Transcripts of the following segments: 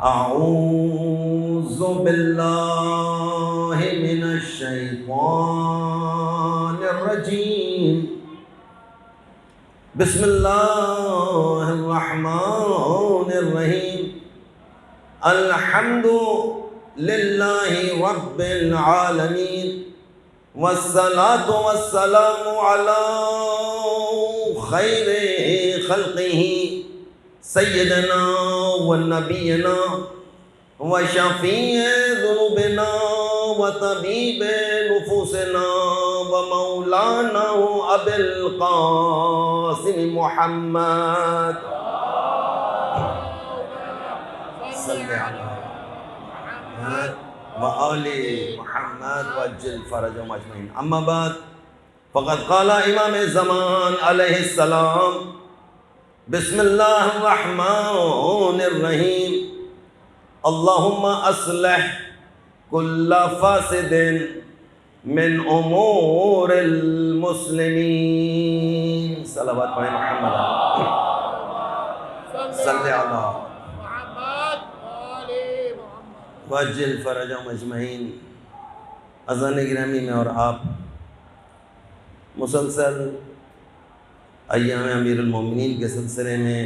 اعوذ باللہ من الشیطان الرجیم بسم اللہ الرحمن الرحیم الحمد للہ رب العالمین والصلاة والسلام علی خیر خلقہ سیدنا ونبینا وشفیع ذنوبنا وطبیب نفوسنا ومولانا ابی القاسم محمد صلی علی محمد وآل محمد وعجل فرجهم اجمعین. اما بعد فقد قال امام الزمان علیہ السلام بسم اللہ الرحمن الرحیم اللہم اصلح کل فاسد من امور المسلمین. صلوات پڑھیں محمد صلی اللہ وعجل فرجهم اجمعین. اذان گرامی میں اور آپ مسلسل ایام امیر المومنین کے سلسلے میں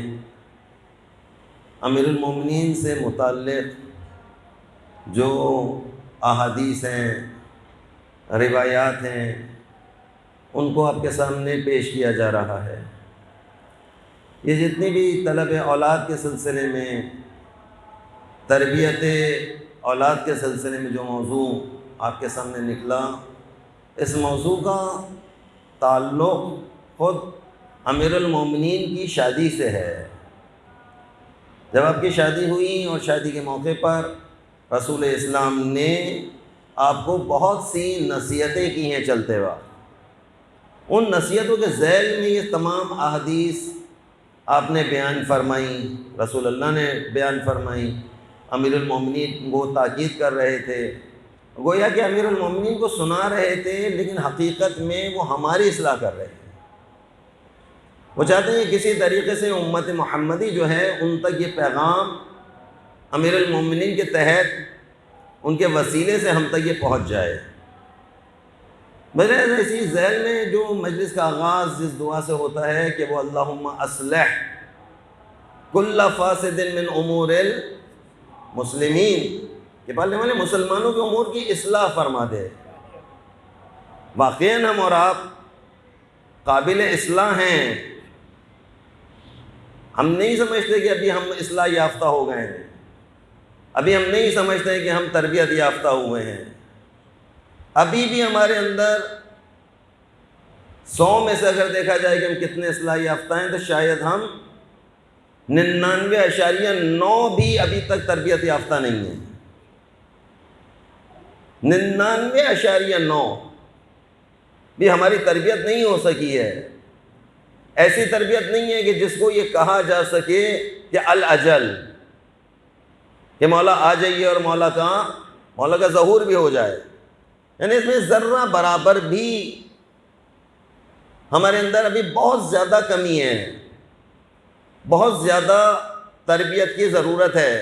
امیر المومنین سے متعلق جو احادیث ہیں، روایات ہیں، ان کو آپ کے سامنے پیش کیا جا رہا ہے. یہ جتنی بھی طلب اولاد کے سلسلے میں، تربیت اولاد کے سلسلے میں جو موضوع آپ کے سامنے نکلا، اس موضوع کا تعلق خود امیر المومنین کی شادی سے ہے. جب آپ کی شادی ہوئی اور شادی کے موقع پر رسول اسلام نے آپ کو بہت سی نصیحتیں کی ہیں چلتے وقت. ان نصیحتوں کے ذیل میں یہ تمام احادیث آپ نے بیان فرمائیں، رسول اللہ نے بیان فرمائیں. امیر المومنین وہ تاکید کر رہے تھے، گویا کہ امیر المومنین کو سنا رہے تھے، لیکن حقیقت میں وہ ہماری اصلاح کر رہے تھے. وہ چاہتے ہیں کسی طریقے سے امت محمدی جو ہے ان تک یہ پیغام امیر المومنین کے تحت ان کے وسیلے سے ہم تک یہ پہنچ جائے. بہرحال اسی ذیل میں جو مجلس کا آغاز جس دعا سے ہوتا ہے کہ وہ اللہم اصلح کل فاسد من امور المسلمین، کہ پالنے والے مسلمانوں کے امور کی اصلاح فرما دے. واقعاً ہم اور آپ قابل اصلاح ہیں. ہم نہیں سمجھتے کہ ابھی ہم اصلاح یافتہ ہو گئے ہیں، ابھی ہم نہیں سمجھتے کہ ہم تربیت یافتہ ہوئے ہیں. ابھی بھی ہمارے اندر 100 میں سے اگر دیکھا جائے کہ ہم کتنے اصلاح یافتہ ہیں تو شاید ہم 99.9 بھی ابھی تک تربیت یافتہ نہیں ہیں. 99.9 بھی ہماری تربیت نہیں ہو سکی ہے. ایسی تربیت نہیں ہے کہ جس کو یہ کہا جا سکے کہ الاجل، کہ مولا آ جائیے اور مولا کا ظہور بھی ہو جائے. یعنی اس میں ذرہ برابر بھی ہمارے اندر ابھی بہت زیادہ کمی ہے، بہت زیادہ تربیت کی ضرورت ہے.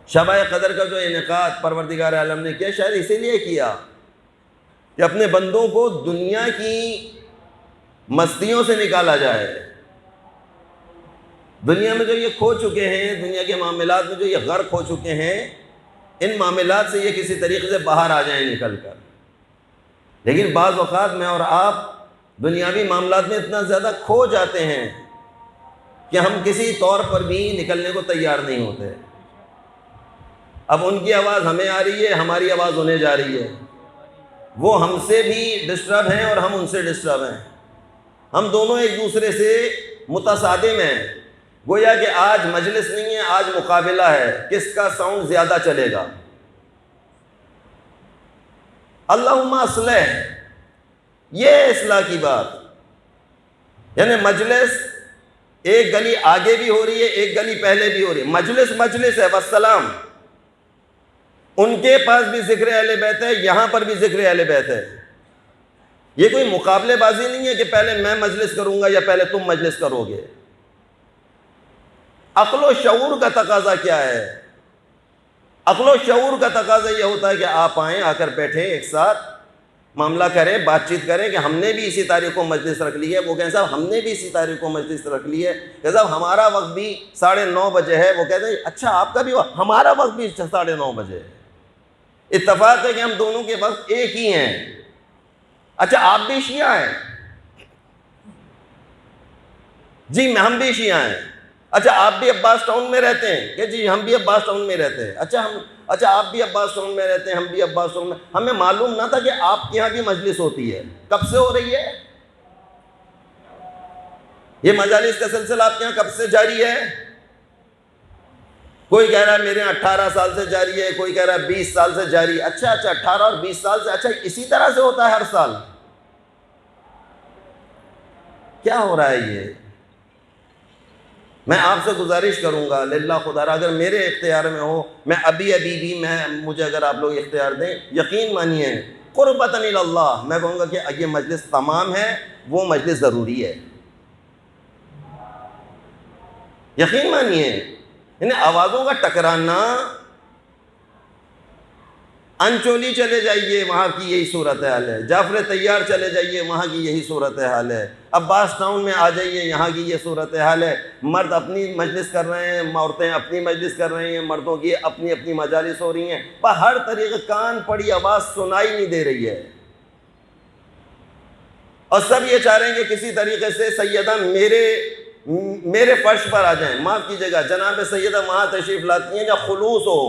شب قدر کا جو انعقاد پروردگار عالم نے کیا، شاید اسی لیے کیا کہ اپنے بندوں کو دنیا کی مستیوں سے نکالا جائے. دنیا میں جو یہ کھو چکے ہیں، دنیا کے معاملات میں جو یہ غرق ہو چکے ہیں، ان معاملات سے یہ کسی طریقے سے باہر آ جائیں نکل کر. لیکن بعض اوقات میں اور آپ دنیاوی معاملات میں اتنا زیادہ کھو جاتے ہیں کہ ہم کسی طور پر بھی نکلنے کو تیار نہیں ہوتے. اب ان کی آواز ہمیں آ رہی ہے، ہماری آواز انہیں جا رہی ہے. وہ ہم سے بھی ڈسٹرب ہیں اور ہم ان سے ڈسٹرب ہیں. ہم دونوں ایک دوسرے سے متصادم ہیں. گویا کہ آج مجلس نہیں ہے، آج مقابلہ ہے، کس کا ساؤنڈ زیادہ چلے گا. اللہم اصلح، یہ اصلاح کی بات. یعنی مجلس ایک گلی آگے بھی ہو رہی ہے، ایک گلی پہلے بھی ہو رہی ہے. مجلس ہے، والسلام. ان کے پاس بھی ذکر اہل بیت ہے، یہاں پر بھی ذکر اہل بیت ہے. یہ کوئی مقابلے بازی نہیں ہے کہ پہلے میں مجلس کروں گا یا پہلے تم مجلس کرو گے. عقل و شعور کا تقاضا کیا ہے؟ عقل و شعور کا تقاضا یہ ہوتا ہے کہ آپ آئیں، آ کر بیٹھیں، ایک ساتھ معاملہ کریں، بات چیت کریں کہ ہم نے بھی اسی تاریخ کو مجلس رکھ لی ہے، وہ کہیں صاحب ہم نے بھی اسی تاریخ کو مجلس رکھ لی ہے، کہ صاحب ہمارا وقت بھی 9:30 بجے ہے، وہ کہتے ہیں اچھا آپ کا بھی وقت، ہمارا وقت بھی 9:30 بجے ہے۔ اتفاق ہے کہ ہم دونوں کے وقت ایک ہی ہیں۔ اچھا آپ بھی شیعہ ہیں؟ جی ہم بھی شیعہ ہیں۔ اچھا آپ بھی عباس ٹاؤن میں رہتے ہیں؟ کہ جی ہم بھی عباس ٹاؤن میں رہتے ہیں۔ اچھا آپ بھی عباس ٹاؤن میں رہتے ہیں، ہم بھی عباس ٹاؤن میں۔ ہمیں معلوم نہ تھا کہ آپ کے یہاں بھی مجلس ہوتی ہے۔ کب سے ہو رہی ہے یہ مجالس کا سلسلہ؟ آپ کے یہاں کب سے جاری ہے؟ کوئی کہہ رہا ہے میرے یہاں 18 سال سے جاری ہے، کوئی کہہ رہا ہے 20 سال سے جاری ہے۔ اچھا 18 اور 20 سال سے، اچھا اسی طرح سے ہوتا ہے ہر سال؟ کیا ہو رہا ہے یہ؟ میں آپ سے گزارش کروں گا للہ خدا را، اگر میرے اختیار میں ہو، میں ابھی بھی مجھے اگر آپ لوگ اختیار دیں، یقین مانیے قربۃ الی اللہ، میں کہوں گا کہ یہ مجلس تمام ہے، وہ مجلس ضروری ہے۔ یقین مانیے انہیں آوازوں کا ٹکرانا، انچولی چلے جائیے وہاں کی یہی صورتحال ہے، جعفر طیار چلے جائیے وہاں کی یہی صورتحال ہے، عباس ٹاؤن میں آ جائیے یہاں کی یہ صورتحال ہے۔ مرد اپنی مجلس کر رہے ہیں، عورتیں اپنی مجلس کر رہی ہیں، مردوں کی اپنی اپنی مجالس ہو رہی ہیں، پر ہر طریقے کان پڑی آواز سنائی نہیں دے رہی ہے، اور سب یہ چاہ رہے ہیں کہ کسی طریقے سے سیدہ میرے فرش پر آ جائیں۔ معاف کیجیے گا، جناب سیدہ وہاں تشریف لاتی ہیں جہاں خلوص ہو۔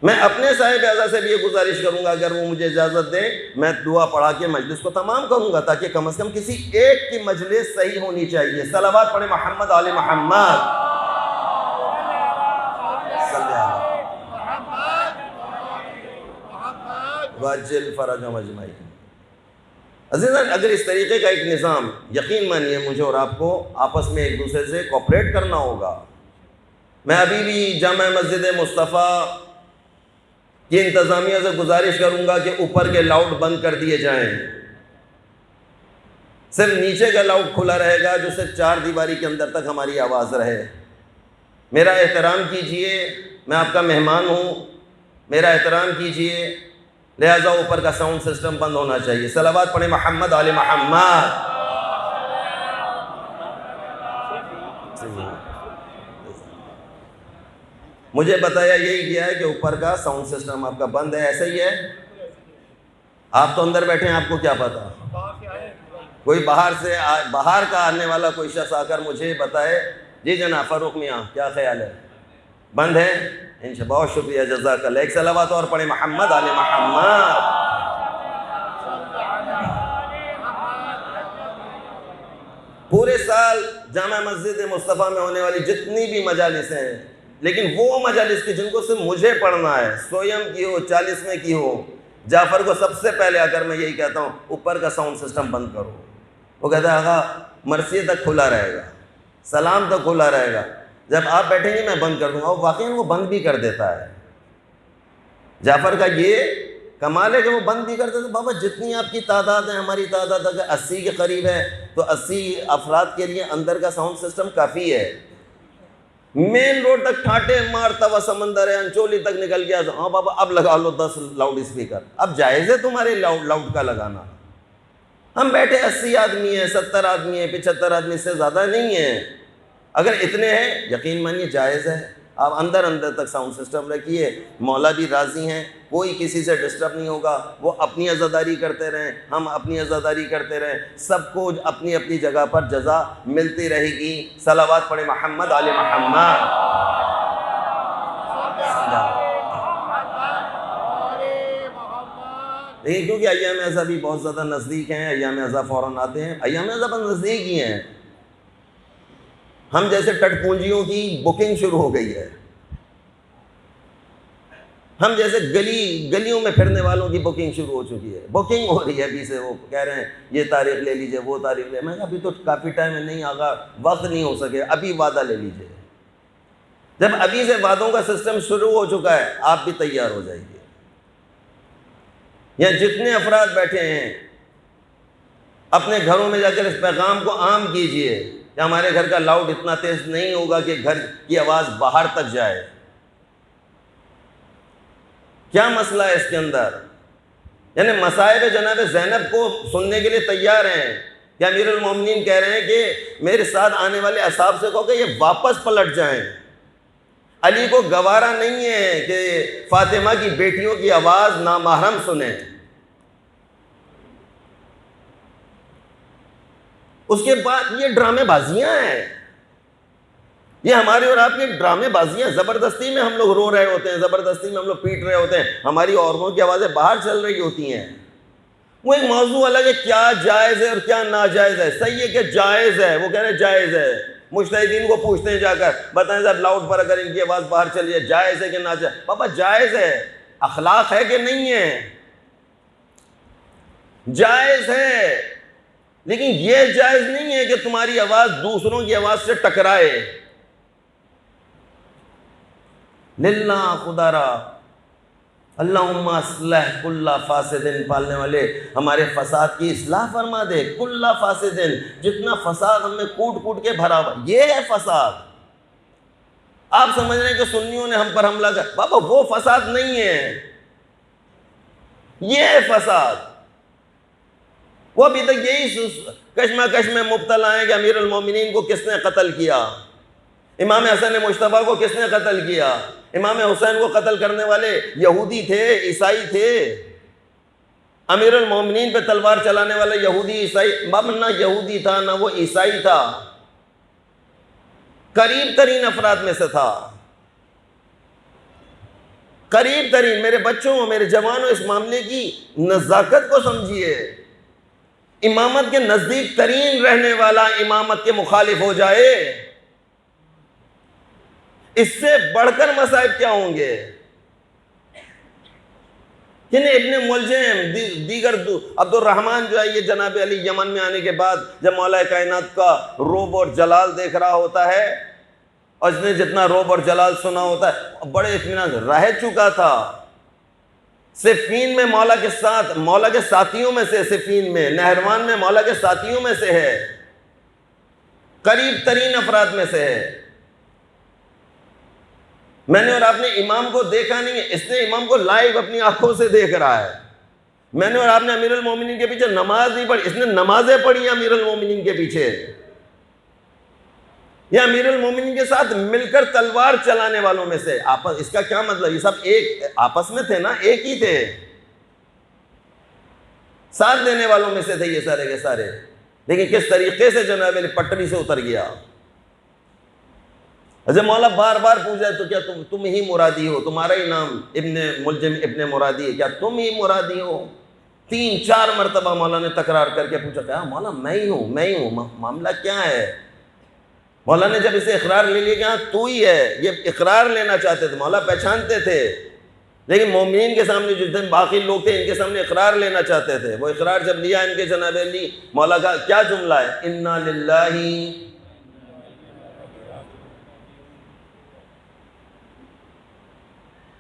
میں اپنے صاحب اعزاز سے بھی یہ گزارش کروں گا، اگر وہ مجھے اجازت دیں، میں دعا پڑھا کے مجلس کو تمام کروں گا، تاکہ کم از کم کسی ایک کی مجلس صحیح ہونی چاہیے۔ صلوات پڑھیں محمد آل محمد صلی اللہ واجل فرجهم اجمعین۔ عزیزان اگر اس طریقے کا ایک نظام، یقین مانیے مجھے اور آپ کو آپس میں ایک دوسرے سے کوپریٹ کرنا ہوگا۔ میں ابھی بھی جامع مسجد مصطفیٰ کی انتظامیہ سے گزارش کروں گا کہ اوپر کے لاؤڈ بند کر دیے جائیں، صرف نیچے کا لاؤڈ کھلا رہے گا، جو صرف 4 دیواری کے اندر تک ہماری آواز رہے۔ میرا احترام کیجئے، میں آپ کا مہمان ہوں، میرا احترام کیجئے، لہذا اوپر کا ساؤنڈ سسٹم بند ہونا چاہیے۔ صلوات پڑھیں محمد آل محمد۔ مجھے بتایا یہی گیا ہے کہ اوپر کا ساؤنڈ سسٹم آپ کا بند ہے، ایسا ہی ہے؟ آپ تو اندر بیٹھے ہیں، آپ کو کیا پتا؟ کوئی باہر کا آنے والا کوئی شخص آ کر مجھے بتائے، جی جناب فاروق میاں کیا خیال ہے، بند ہے؟ انشاءاللہ، بہت شکریہ، جزاک اللہ۔ ایک صلوات اور پڑھیں محمد آل محمد۔ پورے سال جامع مسجد مصطفیٰ میں ہونے والی جتنی بھی مجالس ہیں، لیکن وہ مجالس کی جن کو صرف مجھے پڑھنا ہے، سویم کی ہو، 40ویں کی ہو، جعفر کو سب سے پہلے آ کر میں یہی کہتا ہوں اوپر کا ساؤنڈ سسٹم بند کرو۔ وہ کہتا ہے آقا مرثیے تک کھلا رہے گا، سلام تک کھلا رہے گا، جب آپ بیٹھیں گے میں بند کر دوں گا۔ اور واقعی وہ بند بھی کر دیتا ہے۔ جعفر کا یہ کمال ہے کہ وہ بند بھی کر دیتا ہے۔ بابا جتنی آپ کی تعداد ہے، ہماری تعداد اگر 80 کے قریب ہے تو 80 افراد کے لیے اندر کا ساؤنڈ سسٹم کافی ہے۔ مین روڈ تک ٹھاٹے مارتا ہوا سمندر ہے، انچولی تک نکل گیا، ہاں بابا اب لگا لو 10 لاؤڈ اسپیکر، اب جائز ہے تمہارے لاؤڈ کا لگانا۔ ہم بیٹھے 80 آدمی ہیں، 70 آدمی ہیں، 75 آدمی سے زیادہ نہیں ہیں۔ اگر اتنے ہیں یقین مانیے جائز ہے، آپ اندر تک ساؤنڈ سسٹم رکھیے، مولا بھی راضی ہیں، کوئی کسی سے ڈسٹرب نہیں ہوگا، وہ اپنی عزاداری کرتے رہیں، ہم اپنی عزاداری کرتے رہیں، سب کو اپنی اپنی جگہ پر جزا ملتی رہے گی۔ صلوات پڑھیں محمد آل محمد۔ لیکن کیونکہ ایام اعزا بھی بہت زیادہ نزدیک ہیں، ایام اعزا فوراً آتے ہیں، ایام اعزا پر نزدیک ہی ہیں، ہم جیسے ٹٹ پونجیوں کی بکنگ شروع ہو گئی ہے، ہم جیسے گلیوں میں پھرنے والوں کی بکنگ شروع ہو چکی ہے، بکنگ ہو رہی ہے ابھی سے۔ وہ کہہ رہے ہیں یہ تاریخ لے لیجئے، وہ تاریخ لے، میں کہا ابھی تو کافی ٹائم ہے، نہیں آگا وقت نہیں ہو سکے، ابھی وعدہ لے لیجئے۔ جب ابھی سے وعدوں کا سسٹم شروع ہو چکا ہے، آپ بھی تیار ہو جائیے۔ یا جتنے افراد بیٹھے ہیں اپنے گھروں میں جا کر اس پیغام کو عام کیجئے کہ ہمارے گھر کا لاؤڈ اتنا تیز نہیں ہوگا کہ گھر کی آواز باہر تک جائے. کیا مسئلہ ہے اس کے اندر؟ یعنی مصائب جناب زینب کو سننے کے لیے تیار ہیں کہ امیر المومنین کہہ رہے ہیں کہ میرے ساتھ آنے والے اصحاب سے کہو کہ یہ واپس پلٹ جائیں. علی کو گوارا نہیں ہے کہ فاطمہ کی بیٹیوں کی آواز نامحرم سنیں. اس کے بعد یہ ڈرامے بازیاں ہیں، یہ ہماری اور آپ کی ڈرامے بازیاں. زبردستی میں ہم لوگ رو رہے ہوتے ہیں، زبردستی میں ہم لوگ پیٹ رہے ہوتے ہیں، ہماری عورتوں کی آوازیں باہر چل رہی ہوتی ہیں. وہ ایک موضوع الگ ہے، کیا جائز ہے اور کیا ناجائز ہے. صحیح ہے کہ جائز ہے، وہ کہہ رہے ہیں جائز ہے. مجتہدین کو پوچھتے ہیں جا کر، بتائیں صاحب لاؤڈ پر اگر ان کی آواز باہر چلی ہے جائز ہے کہ ناجائز؟ بابا جائز ہے. اخلاق ہے کہ نہیں ہے؟ جائز ہے، لیکن یہ جائز نہیں ہے کہ تمہاری آواز دوسروں کی آواز سے ٹکرائے. للہ خدا را اللہم اصلح کل فاسد، پالنے والے ہمارے فساد کی اصلاح فرما دے. کل فاسد، جتنا فساد ہم نے کوٹ کوٹ کے بھرا ہوا، یہ ہے فساد. آپ سمجھ رہے ہیں کہ سنیوں نے ہم پر حملہ کر، بابا وہ فساد نہیں ہے، یہ ہے فساد. وہ ابھی تک یہی کشمکش میں مبتلا ہیں کہ امیر المومنین کو کس نے قتل کیا، امام حسن مجتبیٰ کو کس نے قتل کیا. امام حسین کو قتل کرنے والے یہودی تھے، عیسائی تھے. امیر المومنین پہ تلوار چلانے والے یہودی عیسائی، بابا نہ یہودی تھا نہ وہ عیسائی تھا، قریب ترین افراد میں سے تھا. قریب ترین. میرے بچوں، میرے جوانوں، اس معاملے کی نزاکت کو سمجھیے. امامت کے نزدیک ترین رہنے والا امامت کے مخالف ہو جائے، اس سے بڑھ کر مصائب کیا ہوں گے؟ یعنی ابن ملجم دیگر عبد الرحمن جو ہے، یہ جناب علی یمن میں آنے کے بعد جب مولا کائنات کا روب اور جلال دیکھ رہا ہوتا ہے، اور اس نے جتنا روب اور جلال سنا ہوتا ہے، بڑے اطمینان رہ چکا تھا. صفین میں مولا کے ساتھ، مولا کے ساتھیوں میں سے، صفین میں، نہروان میں مولا کے ساتھیوں میں سے ہے، قریب ترین افراد میں سے ہے. میں نے اور آپ نے امام کو دیکھا نہیں ہے، اس نے امام کو لائیو اپنی آنکھوں سے دیکھ رہا ہے. میں نے اور آپ نے امیر المومنین کے پیچھے نماز نہیں پڑھی، اس نے نمازیں پڑھی ہیں امیر المومنین کے پیچھے. یہ امیر المومنین کے ساتھ مل کر تلوار چلانے والوں میں سے. آپس، اس کا کیا مطلب؟ یہ سب ایک آپس میں تھے نا، ایک ہی تھے، ساتھ دینے والوں میں سے تھے یہ سارے کے سارے. لیکن کس طریقے سے جناب علی پٹری سے اتر گیا. جب مولا بار بار پوچھا تو کیا تم ہی مرادی ہو؟ تمہارا ہی نام ابن ملجم ابن مرادی ہے، کیا تم ہی مرادی ہو؟ 3-4 مرتبہ مولا نے تکرار کر کے پوچھا، کہا مولا میں ہی ہوں، میں ہی ہوں. معاملہ کیا ہے؟ مولا نے جب اسے اقرار لے لیا کہ ہاں تو ہی ہے، یہ اقرار لینا چاہتے تھے، مولا پہچانتے تھے، لیکن مومنین کے سامنے جتنے باقی لوگ تھے ان کے سامنے اقرار لینا چاہتے تھے. وہ اقرار جب لیا ان کے جناب علی، مولا کا کیا جملہ ہے؟ انا للہ.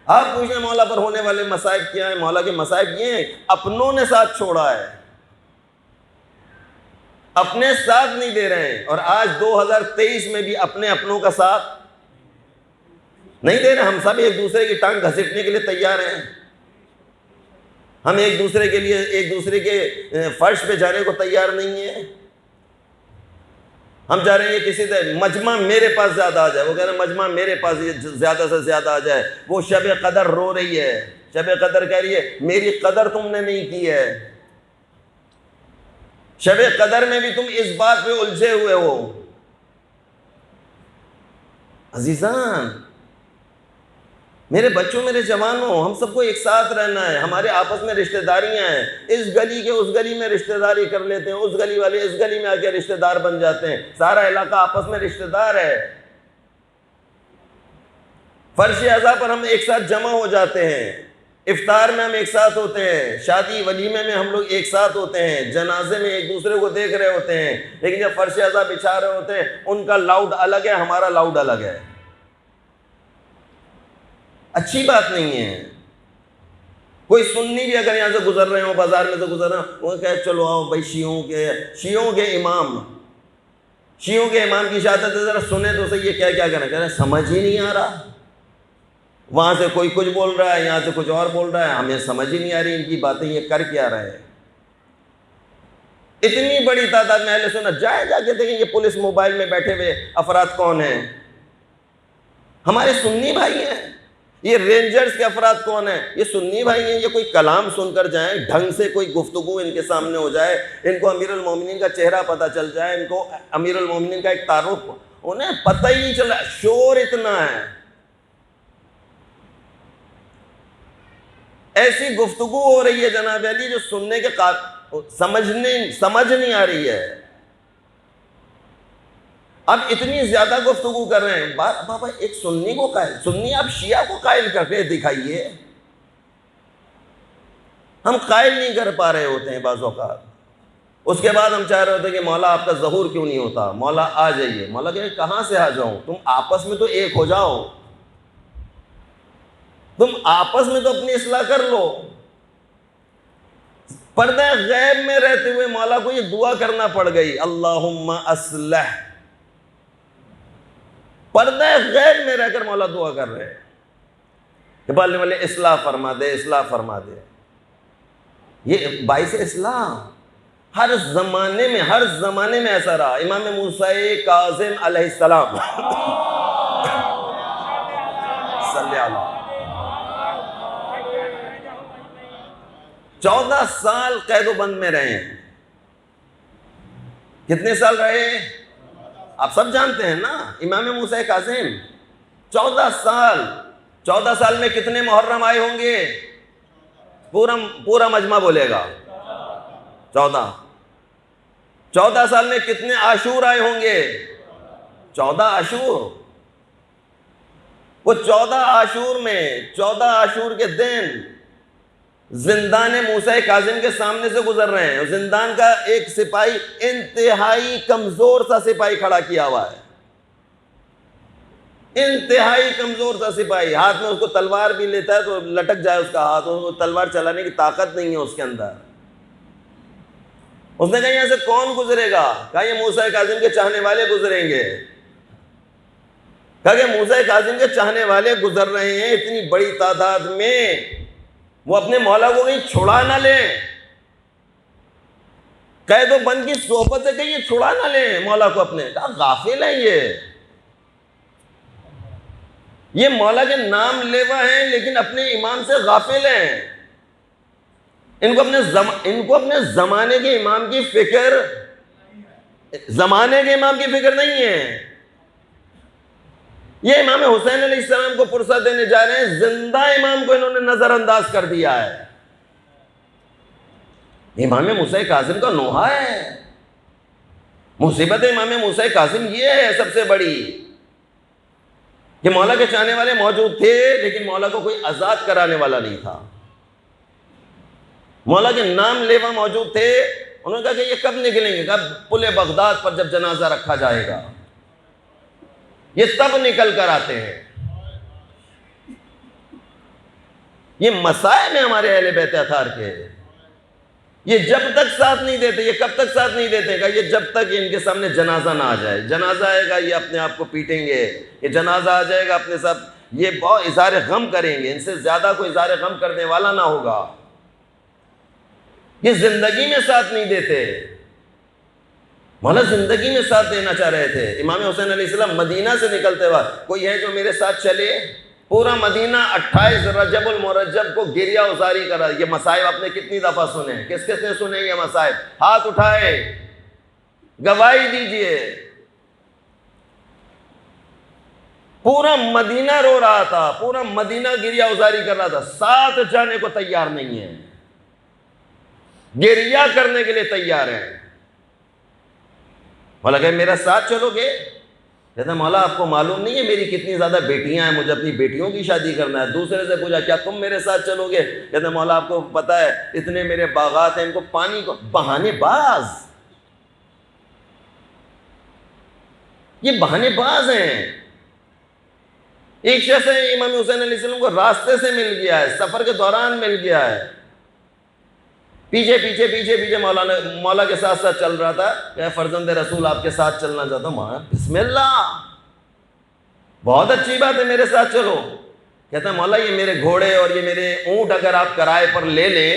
آپ پوچھیں مولا پر ہونے والے مصائب کیا ہیں؟ مولا کے مصائب یہ ہیں، اپنوں نے ساتھ چھوڑا ہے، اپنے ساتھ نہیں دے رہے ہیں. اور آج 2023 میں بھی اپنے اپنوں کا ساتھ نہیں دے رہے. ہم سب ایک دوسرے کی ٹانگ گھسیٹنے کے لیے تیار ہیں. ہم ایک دوسرے کے لیے، ایک دوسرے کے فرش پہ جانے کو تیار نہیں ہیں. ہم چاہ رہے ہیں کسی سے مجمع میرے پاس زیادہ آ جائے، وہ کہہ رہے ہیں مجمع میرے پاس زیادہ سے زیادہ آ جائے. وہ شب قدر رو رہی ہے، شب قدر کہہ رہی ہے میری قدر تم نے نہیں کی ہے. شب قدر میں بھی تم اس بات پہ الجھے ہوئے ہو. عزیزان، میرے بچوں، میرے جوانوں، ہم سب کو ایک ساتھ رہنا ہے. ہمارے آپس میں رشتہ داریاں ہیں. اس گلی کے اس گلی میں رشتہ داری کر لیتے ہیں، اس گلی والے اس گلی میں آ کے رشتہ دار بن جاتے ہیں. سارا علاقہ آپس میں رشتہ دار ہے. فرش اعضاء پر ہم ایک ساتھ جمع ہو جاتے ہیں، افطار میں ہم ایک ساتھ ہوتے ہیں، شادی ولیمے میں ہم لوگ ایک ساتھ ہوتے ہیں، جنازے میں ایک دوسرے کو دیکھ رہے ہوتے ہیں. لیکن جب فرش اعضاء بچھا رہے ہوتے ہیں، ان کا لاؤڈ الگ ہے، ہمارا لاؤڈ الگ ہے. اچھی بات نہیں ہے. کوئی سنی بھی اگر یہاں سے گزر رہے ہوں، بازار میں سے گزر رہے ہوں، وہ کہے چلو آؤ بھائی شیعوں کے امام شیعوں کے امام کی شہادت ذرا سنیں تو صحیح، یہ کیا کریں، کہہ رہے ہیں سمجھ ہی نہیں آ رہا، وہاں سے کوئی کچھ بول رہا ہے، یہاں سے کچھ اور بول رہا ہے، ہمیں سمجھ ہی نہیں آ رہی ان کی باتیں، یہ کر کیا رہے ہیں۔ اتنی بڑی تعداد میں اہل سنت، جا کے دیکھیں یہ پولیس موبائل میں بیٹھے ہوئے افراد کون ہیں، ہمارے سنی بھائی ہیں۔ یہ رینجرز کے افراد کون ہیں، یہ سنی بھائی ہیں۔ یہ کوئی کلام سن کر جائیں، ڈھنگ سے کوئی گفتگو ان کے سامنے ہو جائے، ان کو امیر المومنین کا چہرہ پتہ چل جائے، ان کو امیر المومنین کا ایک تعارف، انہیں پتہ ہی نہیں چلا، شور اتنا ہے، ایسی گفتگو ہو رہی ہے جناب علی جو سننے کے سمجھ نہیں آ رہی ہے۔ اب اتنی زیادہ گفتگو کر رہے ہیں، بابا ایک سنی کو قائل، سنی آپ شیعہ کو قائل کر کے دکھائیے، ہم قائل نہیں کر پا رہے ہوتے ہیں بعض اوقات۔ اس کے بعد ہم چاہ رہے ہوتے ہیں کہ مولا آپ کا ظہور کیوں نہیں ہوتا، مولا آ جائیے، مولا کہ کہاں سے آ جاؤں، تم آپس میں تو ایک ہو جاؤ، تم آپس میں تو اپنی اصلاح کر لو۔ پردہ غیب میں رہتے ہوئے مولا کو یہ دعا کرنا پڑ گئی، اللہم اصلح، پردہ غیب میں رہ کر مولا دعا کر رہے ہیں کہ بالنے والے اصلاح فرما دے، اصلاح فرما دے۔ یہ باعث اصلاح ہر زمانے میں ایسا رہا۔ امام موسیٰ کاظم علیہ السلام صلی اللہ 14 سال قید و بند میں رہے ہیں۔ کتنے سال رہے آپ سب جانتے ہیں نا، امام موسیٰ کاظم 14 سال میں کتنے محرم آئے ہوں گے، پورا مجمع بولے گا 14 سال میں کتنے عاشور آئے ہوں گے، 14 عاشور۔ وہ 14 عاشور کے دن زندان موسیٰ کاظم کے سامنے سے گزر رہے ہیں، زندان کا ایک سپاہی، انتہائی کمزور سا سپاہی کھڑا کیا ہوا ہے، انتہائی کمزور سا سپاہی، ہاتھ میں اس کو تلوار بھی لیتا ہے تو لٹک جائے اس کا ہاتھ، اس کو تلوار چلانے کی طاقت نہیں ہے اس کے اندر۔ اس نے کہا یہاں سے کون گزرے گا، کہا یہ موسیٰ کاظم کے چاہنے والے گزریں گے، کہا کہ موسیٰ کاظم کے چاہنے والے گزر رہے ہیں اتنی بڑی تعداد میں، وہ اپنے مولا کو کہیں چھڑا نہ لیں، قید و بند کی صحبت سے کہیں یہ چھڑا نہ لیں مولا کو اپنے۔ کہا غافل ہیں یہ مولا کے نام لیوا ہیں لیکن اپنے امام سے غافل ہیں، ان کو اپنے زمانے کے امام کی فکر نہیں ہے۔ یہ امام حسین علیہ السلام کو فرصت دینے جا رہے ہیں، زندہ امام کو انہوں نے نظر انداز کر دیا ہے۔ امام موسیٰ کاظم کا نوحہ ہے، مصیبت امام موسیٰ کاظم یہ ہے سب سے بڑی کہ مولا کے چاہنے والے موجود تھے لیکن مولا کو کوئی آزاد کرانے والا نہیں تھا، مولا کے نام لیوا موجود تھے، انہوں نے کہا کہ یہ کب نکلیں گے، کب پل بغداد پر جب جنازہ رکھا جائے گا یہ تب نکل کر آتے ہیں۔ یہ مسائل ہیں ہمارے اہل بیت اطہار کے، یہ جب تک ساتھ نہیں دیتے، یہ کب تک ساتھ نہیں دیتے گا، یہ جب تک ان کے سامنے جنازہ نہ آ جائے، جنازہ آئے گا یہ اپنے آپ کو پیٹیں گے، یہ جنازہ آ جائے گا اپنے ساتھ یہ بہت اظہار غم کریں گے، ان سے زیادہ کوئی اظہار غم کرنے والا نہ ہوگا۔ یہ زندگی میں ساتھ نہیں دیتے، مولا زندگی میں ساتھ دینا چاہ رہے تھے۔ امام حسین علیہ السلام مدینہ سے نکلتے وقت کوئی ہے جو میرے ساتھ چلے، پورا مدینہ 28 رجب المرجب کو گریہ ازاری کرا۔ یہ مصائب آپ نے کتنی دفعہ سنے، کس کس نے سنے یہ مصائب، ہاتھ اٹھائے گواہی دیجئے۔ پورا مدینہ رو رہا تھا، پورا مدینہ گریہ ازاری کر رہا تھا، ساتھ جانے کو تیار نہیں ہے، گریہ کرنے کے لیے تیار ہیں۔ مولا کہ میرا ساتھ چلو گے، کہتا مولا آپ کو معلوم نہیں ہے میری کتنی زیادہ بیٹیاں ہیں، مجھے اپنی بیٹیوں کی شادی کرنا ہے۔ دوسرے سے پوچھا کیا تم میرے ساتھ چلو گے، کہتا مولا آپ کو پتہ ہے اتنے میرے باغات ہیں، ان کو پانی کو بہانے باز، یہ بہانے باز ہیں۔ ایک شخص ہے امام حسین علیہ السلام کو راستے سے مل گیا ہے، سفر کے دوران مل گیا ہے، پیچھے پیچھے پیچھے پیچھے مولا کے ساتھ ساتھ چل رہا تھا کہ فرزند رسول آپ کے ساتھ چلنا چاہتا ہوں. بسم اللہ، بہت اچھی بات ہے، میرے ساتھ چلو. کہتا ہے مولا یہ میرے گھوڑے اور یہ میرے اونٹ اگر آپ کرائے پر لے لیں.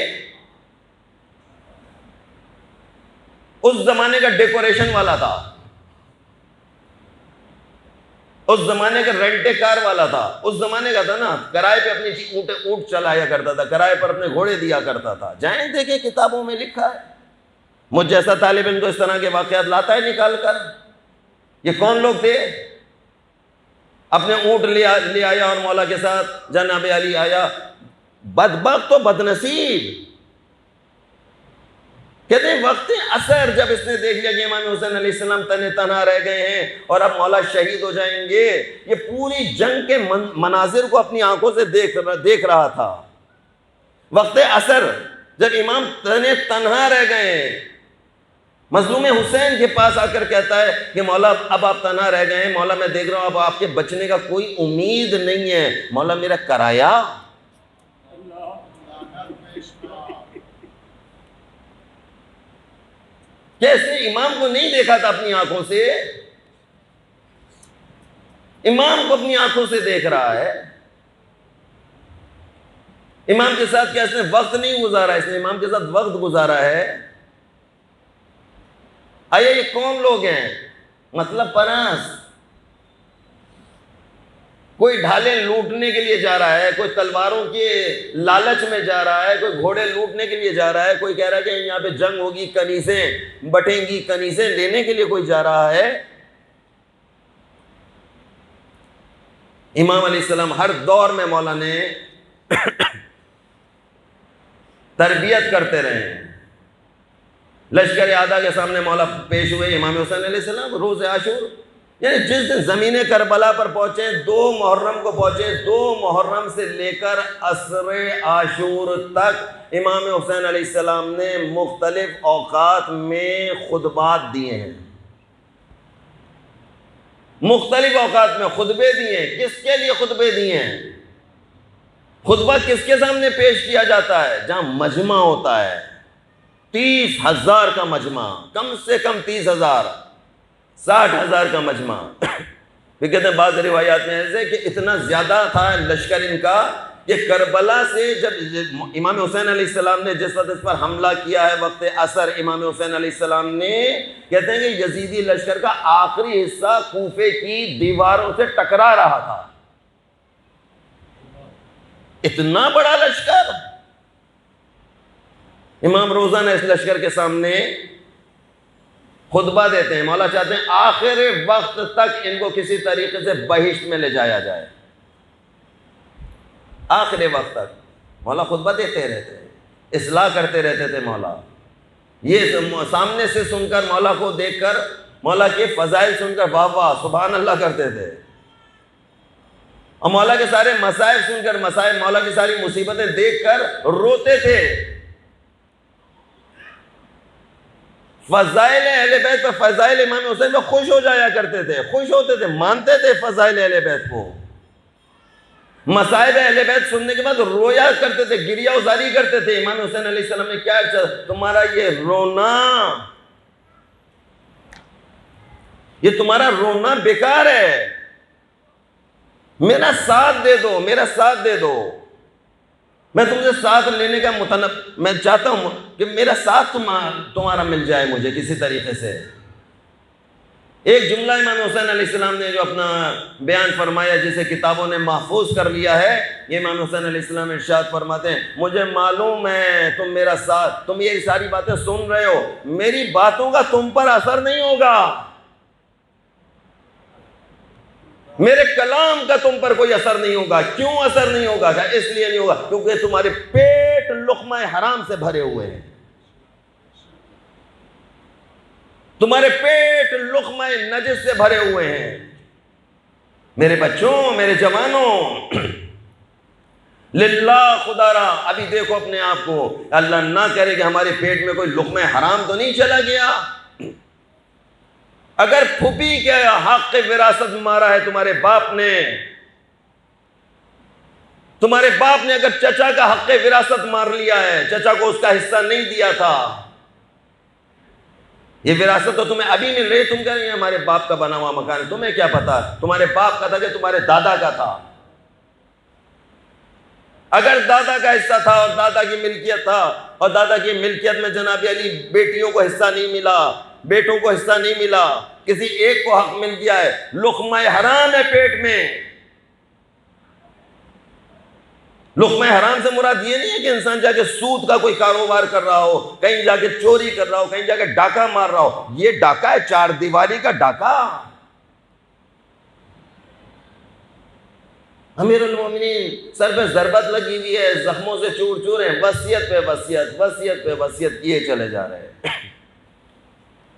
اس زمانے کا ڈیکوریشن والا تھا، اس زمانے کا رینٹے کار والا تھا، اس زمانے کا تھا نا، کرائے پہ اپنی اونٹ چلایا کرتا تھا، کرائے پر اپنے گھوڑے دیا کرتا تھا. جائیں دیکھیں کتابوں میں لکھا ہے. مجھ جیسا طالب علم تو اس طرح کے واقعات لاتا ہے نکال کر. یہ کون لوگ تھے؟ اپنے اونٹ لے آیا اور مولا کے ساتھ جناب علی آیا. بدبخت تو بد نصیب. کہتے ہیں وقت اثر جب اس نے دیکھ لیا کہ امام حسین علیہ السلام تنہا رہ گئے ہیں اور اب مولا شہید ہو جائیں گے، یہ پوری جنگ کے مناظر کو اپنی آنکھوں سے دیکھ رہا تھا. وقت اثر جب امام تنہا رہ گئے ہیں، مظلوم حسین کے پاس آ کر کہتا ہے کہ مولا اب آپ تنہا رہ گئے ہیں، مولا میں دیکھ رہا ہوں اب آپ کے بچنے کا کوئی امید نہیں ہے، مولا میرا کرایا. کیا اس نے امام کو نہیں دیکھا تھا اپنی آنکھوں سے؟ امام کو اپنی آنکھوں سے دیکھ رہا ہے. امام کے ساتھ کیا اس نے وقت نہیں گزارا؟ اس نے امام کے ساتھ وقت گزارا ہے. آیا یہ کون لوگ ہیں؟ مطلب پرست. کوئی ڈھالیں لوٹنے کے لیے جا رہا ہے، کوئی تلواروں کے لالچ میں جا رہا ہے، کوئی گھوڑے لوٹنے کے لیے جا رہا ہے، کوئی کہہ رہا ہے کہ یہاں پہ جنگ ہوگی، کنیسیں بٹیں گی، کنیسیں لینے کے لیے کوئی جا رہا ہے. امام علیہ السلام ہر دور میں مولا نے تربیت کرتے رہے ہیں. لشکر اعداء کے سامنے مولا پیش ہوئے امام حسین علیہ السلام روز عاشور، یعنی جس دن زمین کربلا پر پہنچے، 2 محرم کو پہنچے، 2 محرم سے لے کر عصر عاشور تک امام حسین علیہ السلام نے مختلف اوقات میں خطبات دیے ہیں. مختلف اوقات میں خطبے دیے ہیں. کس کے لیے خطبے دیے ہیں؟ خطبہ کس کے سامنے پیش کیا جاتا ہے؟ جہاں مجمع ہوتا ہے. 30,000 کا مجمع، کم سے کم 30,000، 60,000 کا مجمع. پھر کہتے ہیں بعض روایات میں ایسے کہ اتنا زیادہ تھا لشکر ان کا کہ کربلا سے جب امام حسین علیہ السلام نے جس وقت اس پر حملہ کیا ہے وقت عصر، امام حسین علیہ السلام نے، کہتے ہیں کہ یزیدی لشکر کا آخری حصہ کوفے کی دیواروں سے ٹکرا رہا تھا. اتنا بڑا لشکر. امام روزانہ اس لشکر کے سامنے خطبہ دیتے ہیں. مولا چاہتے ہیں آخر وقت تک ان کو کسی طریقے سے بہشت میں لے جایا جائے. آخر وقت تک مولا خطبہ دیتے رہتے ہیں، اصلاح کرتے رہتے تھے. مولا یہ سامنے سے سن کر، مولا کو دیکھ کر، مولا کے فضائل سن کر واہ واہ سبحان اللہ کرتے تھے. اور مولا کے سارے مصائب سن کر، مولا کی ساری مصیبتیں دیکھ کر روتے تھے. فضائل اہل بیت پر، فضائل امام حسین پر خوش ہو جایا کرتے تھے، خوش ہوتے تھے، مانتے تھے فضائل اہل بیت کو. مصائب اہل بیت سننے کے بعد رویا کرتے تھے، گریہ ازاری کرتے تھے. امام حسین علیہ السلام نے کیا تمہارا یہ رونا، یہ تمہارا رونا بیکار ہے، میرا ساتھ دے دو، میرا ساتھ دے دو. میں تم سے ساتھ لینے کا میں چاہتا ہوں کہ میرا ساتھ تمہارا مل جائے مجھے کسی طریقے سے. ایک جملہ امام حسین علیہ السلام نے جو اپنا بیان فرمایا، جسے کتابوں نے محفوظ کر لیا ہے، یہ امام حسین علیہ السلام ارشاد فرماتے ہیں مجھے معلوم ہے تم میرا ساتھ، تم یہ ساری باتیں سن رہے ہو، میری باتوں کا تم پر اثر نہیں ہوگا، میرے کلام کا تم پر کوئی اثر نہیں ہوگا. کیوں اثر نہیں ہوگا؟ اس لیے نہیں ہوگا کیونکہ تمہارے پیٹ لقمہ حرام سے بھرے ہوئے ہیں، تمہارے پیٹ لقمہ نجس سے بھرے ہوئے ہیں. میرے بچوں، میرے جوانوں، للہ خدا را ابھی دیکھو اپنے آپ کو، اللہ نہ کرے کہ ہمارے پیٹ میں کوئی لقمہ حرام تو نہیں چلا گیا. اگر پھوپھی کے حق وراثت مارا ہے تمہارے باپ نے، تمہارے باپ نے اگر چچا کا حق وراثت مار لیا ہے، چچا کو اس کا حصہ نہیں دیا تھا، یہ وراثت تو تمہیں ابھی مل رہی، تم کہہ رہی ہیں ہمارے باپ کا بنا ہوا مکان ہے، تمہیں کیا پتا تمہارے باپ کا تھا کہ تمہارے دادا کا تھا؟ اگر دادا کا حصہ تھا اور دادا کی ملکیت تھا، اور دادا کی ملکیت میں جناب علی بیٹیوں کو حصہ نہیں ملا، بیٹوں کو حصہ نہیں ملا، کسی ایک کو حق مل گیا ہے، لقمہ حرام ہے پیٹ میں۔ لقمہ حرام سے مراد یہ نہیں ہے کہ انسان جا کے سود کا کوئی کاروبار کر رہا ہو، کہیں جا کے چوری کر رہا ہو، کہیں جا کے ڈاکہ مار رہا ہو، یہ ڈاکہ ہے، چار دیواری کا ڈاکہ۔ امیر المومنین سر پہ ضربت لگی ہوئی ہے، زخموں سے چور چور ہیں، وصیت پہ وصیت، وصیت پہ وصیت کیے چلے جا رہے ہیں۔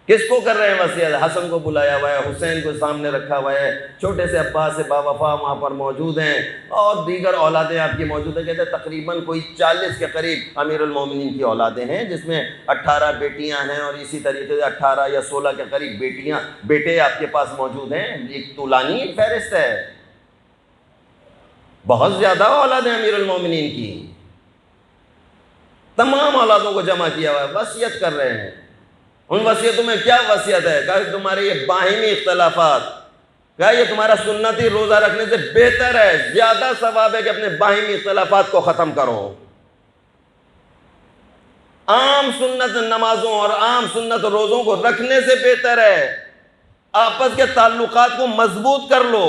کس کو کر رہے ہیں وصیت؟ حسن کو بلایا ہوا ہے، حسین کو سامنے رکھا ہوا ہے، چھوٹے سے عباس سے باوفا وہاں پر موجود ہیں، اور دیگر اولادیں آپ کی موجود ہیں۔ کہتے ہیں تقریباً کوئی 40 کے قریب امیر المومنین کی اولادیں ہیں، جس میں 18 بیٹیاں ہیں، اور اسی طریقے سے 18 یا 16 کے قریب بیٹے آپ کے پاس موجود ہیں۔ ایک طولانی فہرست ہے، بہت زیادہ اولاد ہیں امیر المومنین کی، تمام اولادوں کو جمع کیا ہوا ہے، وصیت کر رہے ہیں۔ ان وصیتوں میں کیا وصیت ہے؟ کہا کہ تمہارے یہ باہمی اختلافات، کہا یہ تمہارا سنتی روزہ رکھنے سے بہتر ہے، زیادہ ثواب ہے کہ اپنے باہمی اختلافات کو ختم کرو۔ عام سنت نمازوں اور عام سنت روزوں کو رکھنے سے بہتر ہے آپس کے تعلقات کو مضبوط کر لو،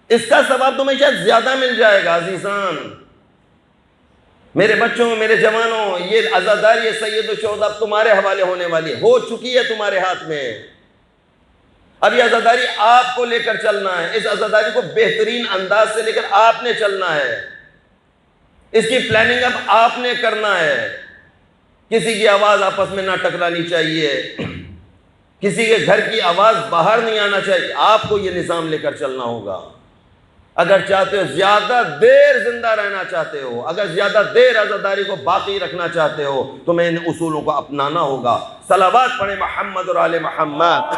اس کا ثواب تمہیں شاید زیادہ مل جائے گا۔ عزیزان، میرے بچوں، میرے جوانوں، یہ عزاداری سید الشہداء اب تمہارے حوالے ہونے والی ہو چکی ہے تمہارے ہاتھ میں۔ اب یہ عزاداری آپ کو لے کر چلنا ہے، اس عزاداری کو بہترین انداز سے لے کر آپ نے چلنا ہے، اس کی پلاننگ اب آپ نے کرنا ہے۔ کسی کی آواز آپس میں نہ ٹکرانی چاہیے، کسی کے گھر کی آواز باہر نہیں آنا چاہیے، آپ کو یہ نظام لے کر چلنا ہوگا۔ اگر چاہتے ہو زیادہ دیر زندہ رہنا چاہتے ہو، اگر زیادہ دیر عزاداری کو باقی رکھنا چاہتے ہو، تو میں ان اصولوں کو اپنانا ہوگا۔ صلوات پڑھیں محمد اور آل محمد۔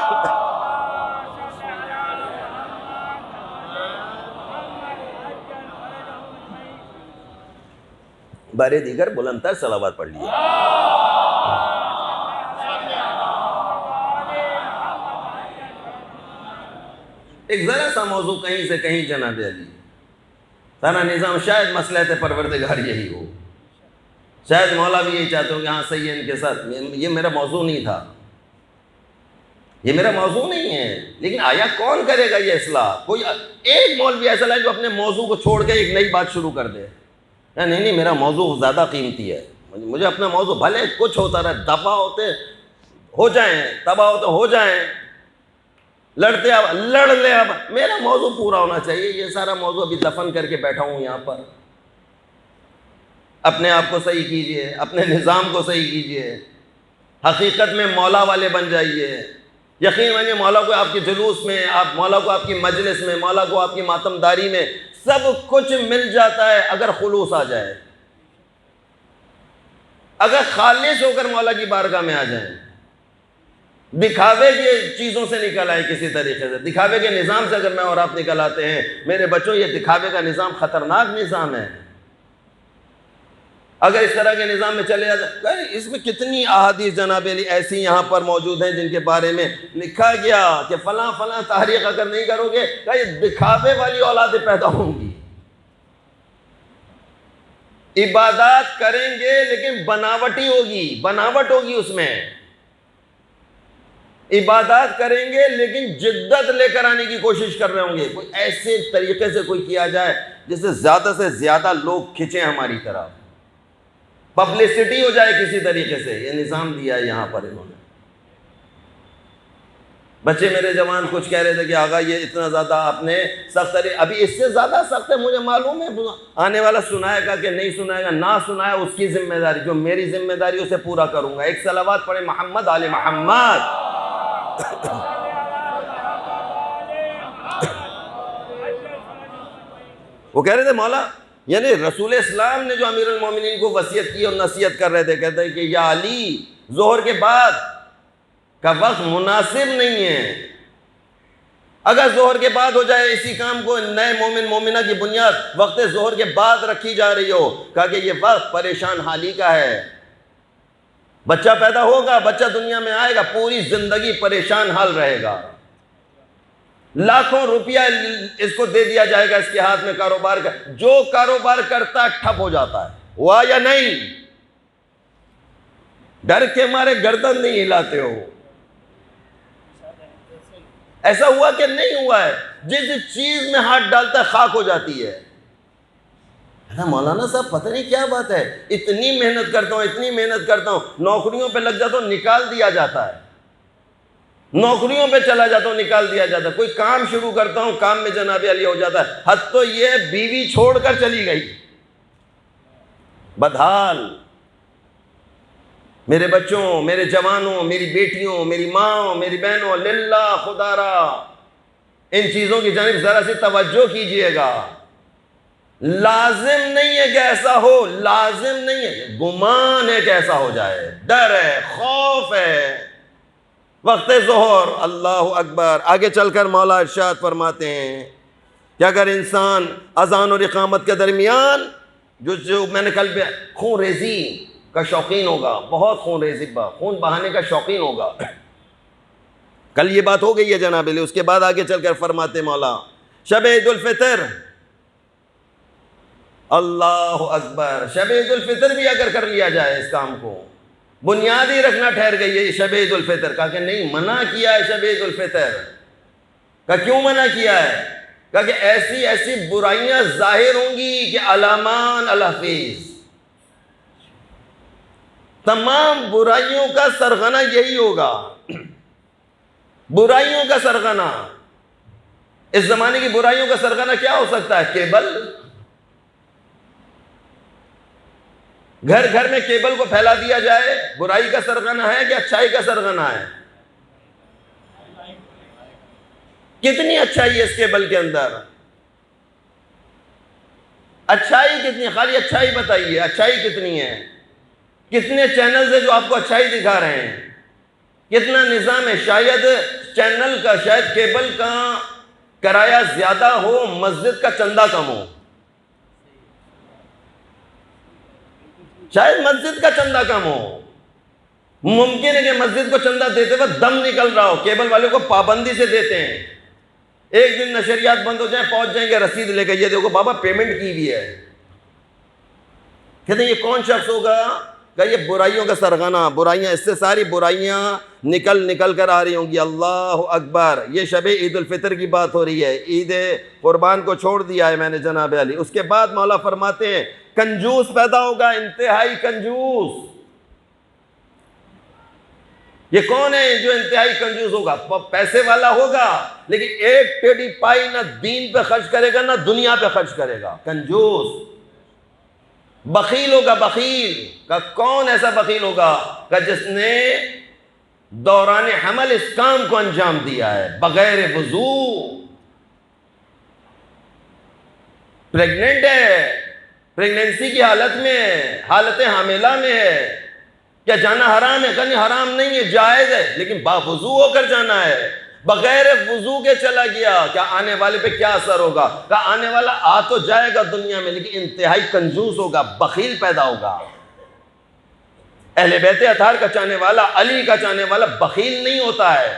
بارے دیگر بلند تر صلوات پڑھ لیے۔ ایک ذرا سا موضوع کہیں سے کہیں جناب علی، سارا نظام شاید مصلحت پروردگار یہی ہو، شاید مولا بھی یہی چاہتے ہو کہ ہاں صحیح ہے ان کے ساتھ۔ یہ میرا موضوع نہیں تھا، یہ میرا موضوع نہیں ہے، لیکن آیا کون کرے گا یہ اصلاح؟ کوئی ایک مولوی ایسا ہے جو اپنے موضوع کو چھوڑ کے ایک نئی بات شروع کر دے، یا نہیں میرا موضوع زیادہ قیمتی ہے، مجھے اپنا موضوع بھلے کچھ ہوتا رہے، دفع ہوتے ہو جائیں، تباہ ہوتے ہو جائیں، لڑتے اب لڑ لے، اب میرا موضوع پورا ہونا چاہیے۔ یہ سارا موضوع ابھی دفن کر کے بیٹھا ہوں یہاں پر۔ اپنے آپ کو صحیح کیجئے، اپنے نظام کو صحیح کیجئے، حقیقت میں مولا والے بن جائیے۔ یقین مانیے مولا کو آپ کے جلوس میں، آپ مولا کو آپ کی مجلس میں، مولا کو آپ کی ماتم داری میں سب کچھ مل جاتا ہے اگر خلوص آ جائے، اگر خالص ہو کر مولا کی بارگاہ میں آ جائیں، دکھاوے کی چیزوں سے نکل آئے، کسی طریقے سے دکھاوے کے نظام سے اگر میں اور آپ نکل آتے ہیں، میرے بچوں یہ دکھاوے کا نظام خطرناک نظام ہے۔ اگر اس طرح کے نظام میں چلے جاتے، اس میں کتنی احادیث جناب علی ایسی یہاں پر موجود ہیں جن کے بارے میں لکھا گیا کہ فلاں فلاں تحریک اگر نہیں کرو گے تو یہ دکھاوے والی اولادیں پیدا ہوں گی۔ عبادات کریں گے لیکن بناوٹی ہوگی، بناوٹ ہوگی اس میں۔ عبادات کریں گے لیکن جدت لے کر آنے کی کوشش کر رہے ہوں گے، کوئی ایسے طریقے سے کوئی کیا جائے جس سے زیادہ لوگ کھنچیں ہماری طرف، پبلسٹی ہو جائے کسی طریقے سے۔ یہ نظام دیا ہے یہاں پر انہوں نے۔ بچے میرے جوان کچھ کہہ رہے تھے کہ آقا یہ اتنا زیادہ آپ نے سخت، ابھی اس سے زیادہ سخت ہے، مجھے معلوم ہے آنے والا سنائے گا کہ نہیں سنائے گا، نہ سنائے اس کی ذمہ داری، جو میری ذمہ داری اسے پورا کروں گا۔ ایک صلوات پڑھیں محمد آل محمد۔ وہ کہہ رہے تھے مولا، یعنی رسول اسلام نے جو امیر المومنین کو وصیت کی اور نصیحت کر رہے تھے، کہتے ہیں کہ یا علی ظہر کے بعد کا وقت مناسب نہیں ہے، اگر ظہر کے بعد ہو جائے اسی کام کو، نئے مومن مومنہ کی بنیاد وقت ظہر کے بعد رکھی جا رہی ہو، کہا کہ یہ وقت پریشان حالی کا ہے. بچہ پیدا ہوگا، بچہ دنیا میں آئے گا، پوری زندگی پریشان حال رہے گا، لاکھوں روپیہ اس کو دے دیا جائے گا اس کے ہاتھ میں کاروبار کا، جو کاروبار کرتا ٹھپ ہو جاتا ہے. ہوا یا نہیں؟ ڈر کے مارے گردن نہیں ہلاتے ہو. ایسا ہوا کہ نہیں ہوا ہے؟ جس چیز میں ہاتھ ڈالتا ہے خاک ہو جاتی ہے. مولانا صاحب پتہ نہیں کیا بات ہے، اتنی محنت کرتا ہوں، اتنی محنت کرتا ہوں، نوکریوں پہ لگ جاتا ہوں نکال دیا جاتا ہے، نوکریوں پہ چلا جاتا ہوں نکال دیا جاتا ہے، کوئی کام شروع کرتا ہوں کام میں جناب علی ہو جاتا ہے. حد تو یہ بیوی چھوڑ کر چلی گئی، بدحال. میرے بچوں، میرے جوانوں، میری بیٹیوں، میری ماں، میری بہنوں، للہ خدا را ان چیزوں کی جانب ذرا سی توجہ کیجئے گا. لازم نہیں ہے کہ ایسا ہو، لازم نہیں ہے، گمان ہے کہ ایسا ہو جائے، ڈر ہے، خوف ہے. وقت ظہر، اللہ اکبر. آگے چل کر مولا ارشاد فرماتے ہیں کہ اگر انسان اذان اور اقامت کے درمیان جو میں نے کل پہ خون ریزی کا شوقین ہوگا، بہت خون ریزی خون بہانے کا شوقین ہوگا، کل یہ بات ہو گئی ہے جناب علی. اس کے بعد آگے چل کر فرماتے مولا شب عید الفطر، اللہ اکبر. شب عید الفطر بھی اگر کر لیا جائے اس کام کو، بنیاد ہی رکھنا ٹھہر گئی ہے شب عید الفطر. کہا کہ نہیں، منع کیا ہے شب عید الفطر. کہا کیوں منع کیا ہے؟ کہا کہ ایسی ایسی برائیاں ظاہر ہوں گی کہ علامان الحفیظ، تمام برائیوں کا سرغنہ یہی ہوگا. برائیوں کا سرغنہ، اس زمانے کی برائیوں کا سرغنہ کیا ہو سکتا ہے؟ کیبل. گھر گھر میں کیبل کو پھیلا دیا جائے، برائی کا سرغنہ ہے کہ اچھائی کا سرغنہ ہے؟ کتنی اچھائی ہے اس کیبل کے اندر؟ اچھائی کتنی؟ خالی اچھائی بتائیے، اچھائی کتنی ہے؟ کتنے چینلز ہیں جو آپ کو اچھائی دکھا رہے ہیں؟ کتنا نظام ہے؟ شاید چینل کا، شاید کیبل کا کرایہ زیادہ ہو، مسجد کا چندہ کم ہو. شاید مسجد کا چندہ کم ہو. ممکن ہے کہ مسجد کو چندہ دیتے وقت دم نکل رہا ہو، کیبل والے کو پابندی سے دیتے ہیں. ایک دن نشریات بند ہو جائیں، پہنچ جائیں گے رسید لے کے، یہ دیکھو بابا پیمنٹ کی بھی ہے. کہتے ہیں یہ کون شخص ہوگا؟ کہ یہ برائیوں کا سرغنہ، برائیاں، اس سے ساری برائیاں نکل کر آ رہی ہوں گی. اللہ اکبر. یہ شب عید الفطر کی بات ہو رہی ہے، عید قربان کو چھوڑ دیا ہے میں نے جناب علی. اس کے بعد مولا فرماتے ہیں کنجوس پیدا ہوگا، انتہائی کنجوس. یہ کون ہے جو انتہائی کنجوس ہوگا؟ پیسے والا ہوگا لیکن ایک ٹیڑھی پائی نہ دین پہ خرچ کرے گا نہ دنیا پہ خرچ کرے گا. کنجوس. بخیل ہوگا، بخیل. کا کون ایسا بخیل ہوگا کہ جس نے دوران حمل اس کام کو انجام دیا ہے بغیر وضو؟ پریگننٹ ہے، پریگننسی کی حالت میں ہے، حالت حاملہ میں ہے، کیا جانا حرام ہے؟ کہیں حرام نہیں ہے، جائز ہے، لیکن باوضو ہو کر جانا ہے. بغیر وضو کے چلا گیا، کیا آنے والے پہ کیا اثر ہوگا؟ کہ آنے والا آ تو جائے گا دنیا میں لیکن انتہائی کنجوس ہوگا، بخیل پیدا ہوگا. اہل بیت اطہار کا چاہنے والا، علی کا چاہنے والا بخیل نہیں ہوتا ہے.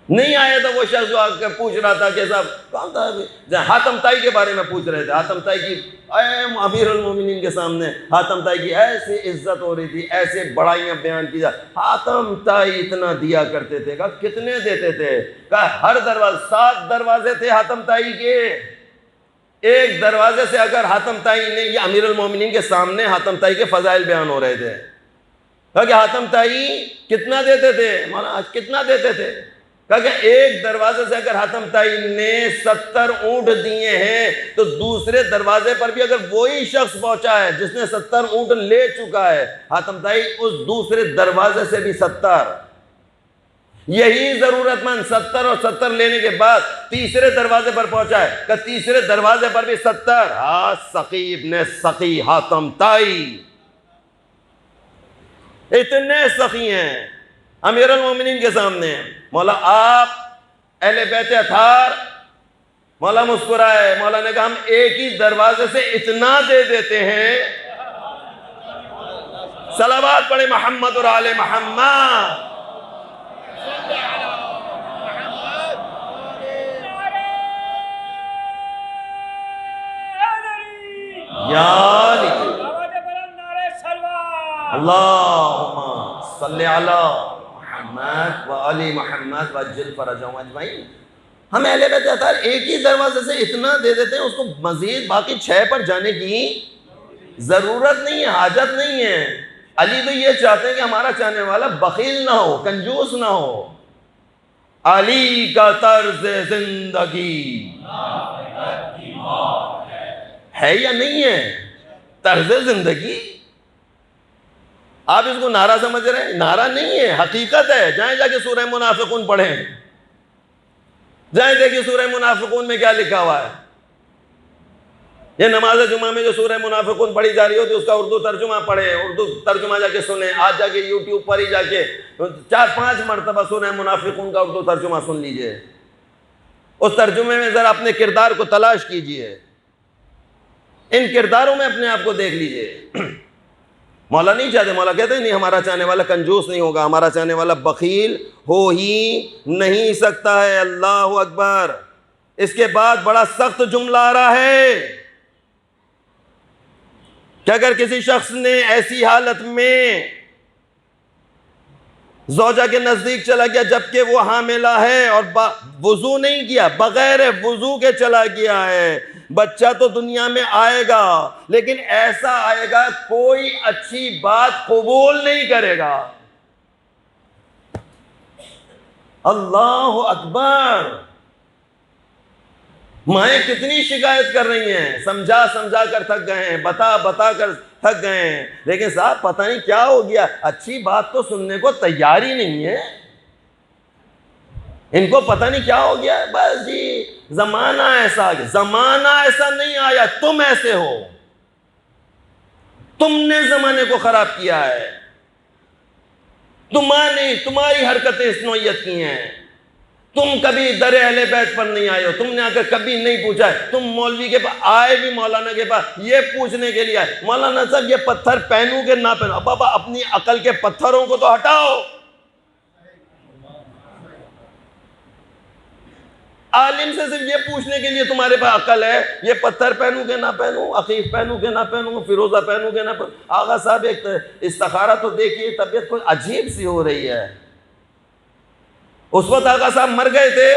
نہیں آیا تھا وہ شخص جو آ کے پوچھ رہا تھا کہ صاحب کون تھا، حاتم طائی کے بارے میں پوچھ رہے تھے. حاتم طائی کی امیر المومنین کے سامنے حاتم طائی کی ایسی عزت ہو رہی تھی، ایسے بڑائیاں بیان کی جا. حاتم طائی اتنا دیا کرتے تھے. کہا کتنے دیتے تھے؟ کہا ہر دروازے، 7 دروازے تھے حاتم طائی کے، ایک دروازے سے اگر حاتم طائی نے، یہ امیر المومنین کے سامنے حاتم طائی کے فضائل بیان ہو رہے تھے. کہا کہ حاتم طائی کتنا دیتے تھے؟ مولانا آج کتنا دیتے تھے؟ کہا کہ ایک دروازے سے اگر حاتم طائی نے 70 اونٹ دیے ہیں تو دوسرے دروازے پر بھی اگر وہی شخص پہنچا ہے جس نے 70 اونٹ لے چکا ہے، حاتم طائی اس دوسرے دروازے سے بھی 70. یہی ضرورت مند 70 اور 70 لینے کے بعد تیسرے دروازے پر پہنچا ہے کہ تیسرے دروازے پر بھی 70. سقی ابن سقی حاتم طائی اتنے سخی ہیں امیر المومنین کے سامنے مولا آپ اہل بیت اطہار، مولا مسکرائے، مولا نے کہا ہم ایک ہی دروازے سے اتنا دے دیتے ہیں، صلوات پڑھے محمد اور آل محمد۔ یا علی اللہم صلی علی محمد و آل محمد وعجل فرجہم اجمعین۔ ہم اہل بیت اطہار ایک ہی دروازے سے اتنا دے دیتے ہیں، اس کو مزید باقی 6 پر جانے کی ضرورت نہیں ہے، حاجت نہیں ہے۔ علی تو یہ چاہتے ہیں کہ ہمارا چاہنے والا بخیل نہ ہو، کنجوس نہ ہو۔ علی کا طرز زندگی ہے یا نہیں ہے؟ طرز زندگی آپ اس کو نعرہ سمجھ رہے ہیں؟ نعرہ نہیں ہے، حقیقت ہے۔ جائیں جا کے سورہ منافقون پڑھیں، جائیں دیکھیں سورہ منافقون میں کیا لکھا ہوا ہے۔ یہ نماز جمعہ میں جو سورہ منافقون پڑھی جا رہی ہوتی اس کا اردو ترجمہ پڑھیں، اردو ترجمہ جا کے سنیں۔ آج جا کے یوٹیوب پر ہی جا کے 4-5 مرتبہ سورہ منافقون کا اردو ترجمہ سن لیجئے، اس ترجمے میں ذرا اپنے کردار کو تلاش کیجئے، ان کرداروں میں اپنے آپ کو دیکھ لیجئے۔ مولا نہیں چاہتے، مولا کہتے ہیں نہیں، ہمارا چاہنے والا کنجوس نہیں ہوگا، ہمارا چاہنے والا بخیل ہو ہی نہیں سکتا ہے۔ اللہ اکبر۔ اس کے بعد بڑا سخت جملہ آ رہا ہے کہ اگر کسی شخص نے ایسی حالت میں زوجہ کے نزدیک چلا گیا جبکہ وہ حاملہ ہے اور وضو نہیں کیا، بغیر وضو کے چلا گیا ہے، بچہ تو دنیا میں آئے گا لیکن ایسا آئے گا کوئی اچھی بات قبول نہیں کرے گا۔ اللہ اکبر۔ مائیں کتنی شکایت کر رہی ہیں، سمجھا سمجھا کر تھک گئے ہیں، بتا بتا کر تھک گئے ہیں، لیکن صاحب پتہ نہیں کیا ہو گیا، اچھی بات تو سننے کو تیار ہی نہیں ہے۔ ان کو پتہ نہیں کیا ہو گیا، بس جی زمانہ ایسا آ گیا۔ زمانہ ایسا نہیں آیا، تم ایسے ہو، تم نے زمانے کو خراب کیا ہے، تمہاری حرکتیں اس نوعیت کی ہیں۔ تم کبھی در اہل بیت پر نہیں آئے ہو، تم نے آ کر کبھی نہیں پوچھا ہے۔ تم مولوی کے پاس آئے بھی مولانا کے پاس یہ پوچھنے کے لیے آئے مولانا صاحب یہ پتھر پہنوں کہ نہ پہنوں۔ بابا اپنی عقل کے پتھروں کو تو ہٹاؤ۔ عالم سے صرف یہ پوچھنے کے لیے تمہارے پاس عقل ہے یہ پتھر پہنوں کہ نہ پہنوں، عقیق پہنوں کہ نہ پہنوں، فیروزہ پہنوں کہ نہ پہنوں۔ آغا صاحب ایک استخارہ تو دیکھیے، طبیعت کوئی عجیب سی ہو رہی ہے۔ اس وقت آقا صاحب مر گئے تھے،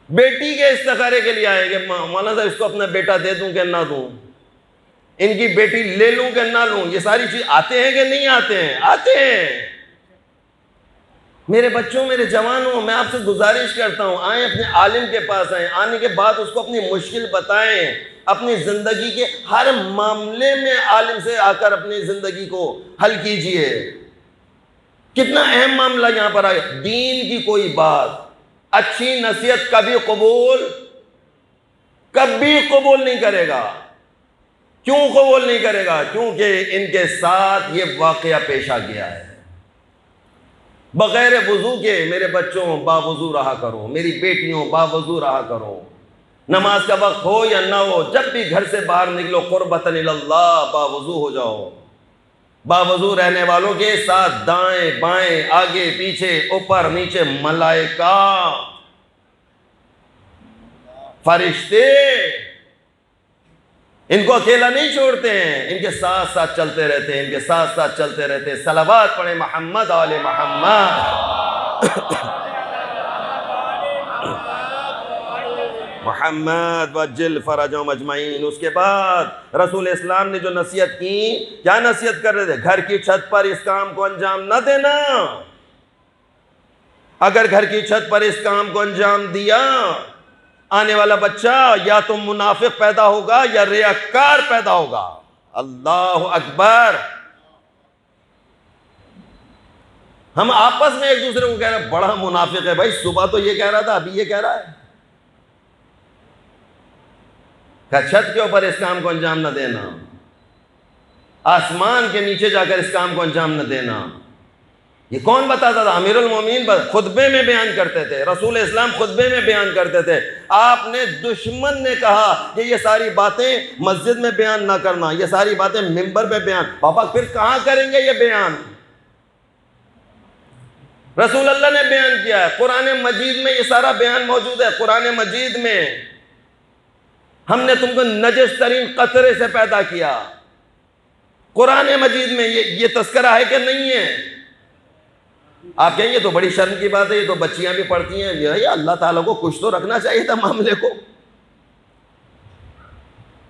بیٹی کے استخارے کے لیے آئے کہ مولانا صاحب اس کو اپنا بیٹا دے دوں کہ نہ دوں، ان کی بیٹی لے لوں کہ نہ لوں۔ یہ ساری چیز آتے ہیں کہ نہیں آتے ہیں؟ آتے ہیں۔ میرے بچوں، میرے جوانوں، میں آپ سے گزارش کرتا ہوں آئیں اپنے عالم کے پاس آئیں، آنے کے بعد اس کو اپنی مشکل بتائیں، اپنی زندگی کے ہر معاملے میں عالم سے آ کر اپنی زندگی کو حل کیجئے۔ کتنا اہم معاملہ یہاں پر آئے، دین کی کوئی بات، اچھی نصیحت کبھی قبول نہیں کرے گا۔ کیوں قبول نہیں کرے گا؟ کیونکہ ان کے ساتھ یہ واقعہ پیش آ گیا ہے۔ بغیر وضو کے میرے بچوں باوضو رہا کرو، میری بیٹیوں باوضو رہا کرو، نماز کا وقت ہو یا نہ ہو جب بھی گھر سے باہر نکلو قربتاً اللہ باوضو ہو جاؤ۔ باوضو رہنے والوں کے ساتھ دائیں بائیں آگے پیچھے اوپر نیچے ملائکہ فرشتے ان کو اکیلا نہیں چھوڑتے ہیں، ان کے ساتھ ساتھ چلتے رہتے ہیں، ان کے ساتھ ساتھ چلتے رہتے ہیں۔ صلوات پڑھیں محمد آل محمد، محمد وجل فرجہم اجمعین۔ اس کے بعد رسول اسلام نے جو نصیحت کی، کیا نصیحت کر رہے تھے؟ گھر کی چھت پر اس کام کو انجام نہ دینا۔ اگر گھر کی چھت پر اس کام کو انجام دیا، آنے والا بچہ یا تو منافق پیدا ہوگا یا ریاکار پیدا ہوگا۔ اللہ اکبر۔ ہم آپس میں ایک دوسرے کو کہہ رہے ہیں بڑا منافق ہے، بھائی صبح تو یہ کہہ رہا تھا ابھی یہ کہہ رہا ہے۔ کہ چھت کے اوپر اس کام کو انجام نہ دینا، آسمان کے نیچے جا کر اس کام کو انجام نہ دینا۔ یہ کون بتاتا تھا؟ امیر المومنین خطبے میں بیان کرتے تھے، رسول اسلام خطبے میں بیان کرتے تھے۔ آپ نے دشمن نے کہا کہ یہ ساری باتیں مسجد میں بیان نہ کرنا، یہ ساری باتیں منبر پہ بیان۔ پاپا پھر کہاں کریں گے یہ بیان؟ رسول اللہ نے بیان کیا ہے، قرآن مجید میں یہ سارا بیان موجود ہے۔ قرآن مجید میں ہم نے تم کو نجس ترین قطرے سے پیدا کیا، قرآن مجید میں یہ تذکرہ ہے کہ نہیں ہے؟ آپ کہیں گے تو بڑی شرم کی بات ہے، یہ تو بچیاں بھی پڑھتی ہیں۔ یہ اللہ تعالیٰ کو کچھ تو رکھنا چاہیے تھا معاملے کو۔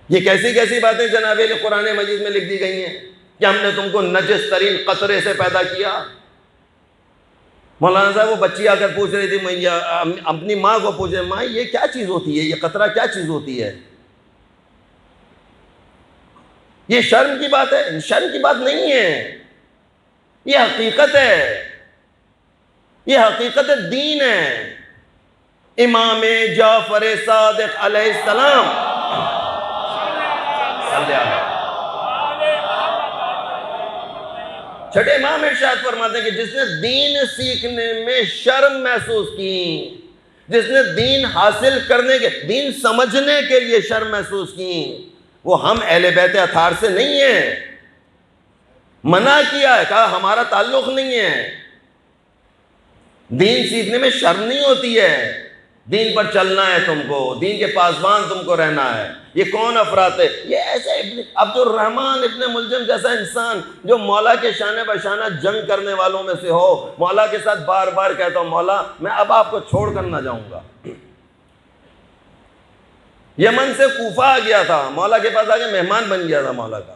یہ کیسی کیسی باتیں جناب علی قرآن مجید میں لکھ دی گئی ہیں کہ ہم نے تم کو نجس ترین قطرے سے پیدا کیا۔ مولانا صاحب وہ بچی آ کر پوچھ رہی تھی، اپنی ماں کو پوچھے، ماں یہ کیا چیز ہوتی ہے، یہ قطرہ کیا چیز ہوتی ہے؟ یہ شرم کی بات ہے؟ شرم کی بات نہیں ہے، یہ حقیقت ہے، یہ حقیقت دین ہے۔ امام جعفر صادق علیہ السلام چھٹے امام ارشاد فرماتے ہیں کہ جس نے دین سیکھنے میں شرم محسوس کی، جس نے دین حاصل کرنے کے، دین سمجھنے کے لیے شرم محسوس کی، وہ ہم اہل بیت اطہار سے نہیں ہیں۔ منع کیا ہے، کہا ہمارا تعلق نہیں ہے۔ دین سیکھنے میں شرم نہیں ہوتی ہے، دین پر چلنا ہے تم کو، دین کے پاسبان تم کو رہنا ہے۔ یہ کون افراد ہے؟ یہ ایسے عبد الرحمن ابن ملجم جیسا انسان جو مولا کے شانہ بشانہ جنگ کرنے والوں میں سے ہو، مولا کے ساتھ بار بار کہتا ہوں مولا میں اب آپ کو چھوڑ کر نہ جاؤں گا۔ یمن سے کوفہ آ گیا تھا، مولا کے پاس آگے مہمان بن گیا تھا مولا کا،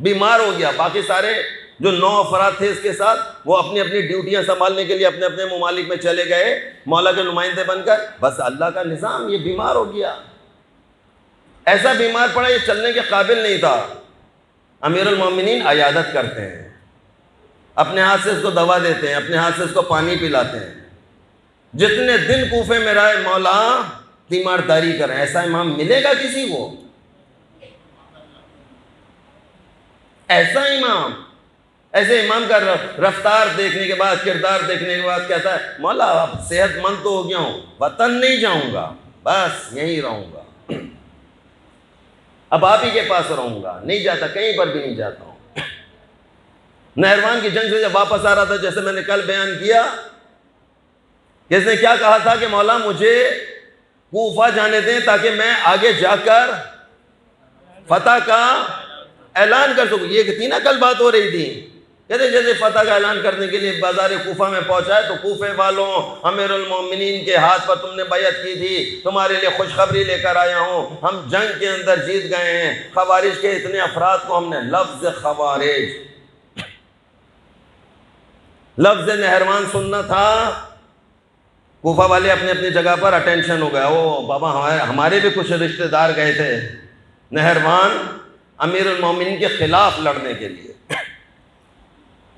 بیمار ہو گیا۔ باقی سارے جو 9 افراد تھے اس کے ساتھ، وہ اپنی اپنی ڈیوٹیاں سنبھالنے کے لیے اپنے اپنے ممالک میں چلے گئے مولا کے نمائندے بن کر۔ بس اللہ کا نظام، یہ بیمار ہو گیا، ایسا بیمار پڑا یہ چلنے کے قابل نہیں تھا۔ امیر المومنین عیادت کرتے ہیں، اپنے ہاتھ سے اس کو دوا دیتے ہیں، اپنے ہاتھ سے اس کو پانی پلاتے ہیں۔ جتنے دن کوفے میں رہے مولا تیمارداری کریں، ایسا امام ملے گا کسی کو؟ ایسا امام، ایسے امام کا رفتار دیکھنے کے بعد، کردار دیکھنے کے بعد کہتا ہے مولا اب صحت مند تو ہو گیا ہوں، وطن نہیں جاؤں گا، بس یہیں رہوں گا، اب آپ ہی کے پاس رہوں گا، نہیں جاتا، کہیں پر بھی نہیں جاتا ہوں۔ نہروان کی جنگ سے جب واپس آ رہا تھا، جیسے میں نے کل بیان کیا، اس نے کیا کہا تھا کہ مولا مجھے کوفہ جانے دیں تاکہ میں آگے جا کر فتح کا اعلان کر سکوں۔ یہ تھی نا کل بات ہو رہی تھی، کہتے جیسے فتح کا اعلان کرنے کے لیے بازار کوفہ میں پہنچا ہے تو کوفے والوں، امیر المومنین کے ہاتھ پر تم نے بیعت کی تھی، تمہارے لیے خوشخبری لے کر آیا ہوں، ہم جنگ کے اندر جیت گئے ہیں۔ خوارج کے اتنے افراد کو ہم نے، لفظ خوارج، لفظ نہروان سننا تھا، کوفہ والے اپنے اپنی جگہ پر اٹینشن ہو گیا، او بابا ہمارے بھی کچھ رشتہ دار گئے تھے نہروان امیر المومنین کے خلاف لڑنے کے لیے۔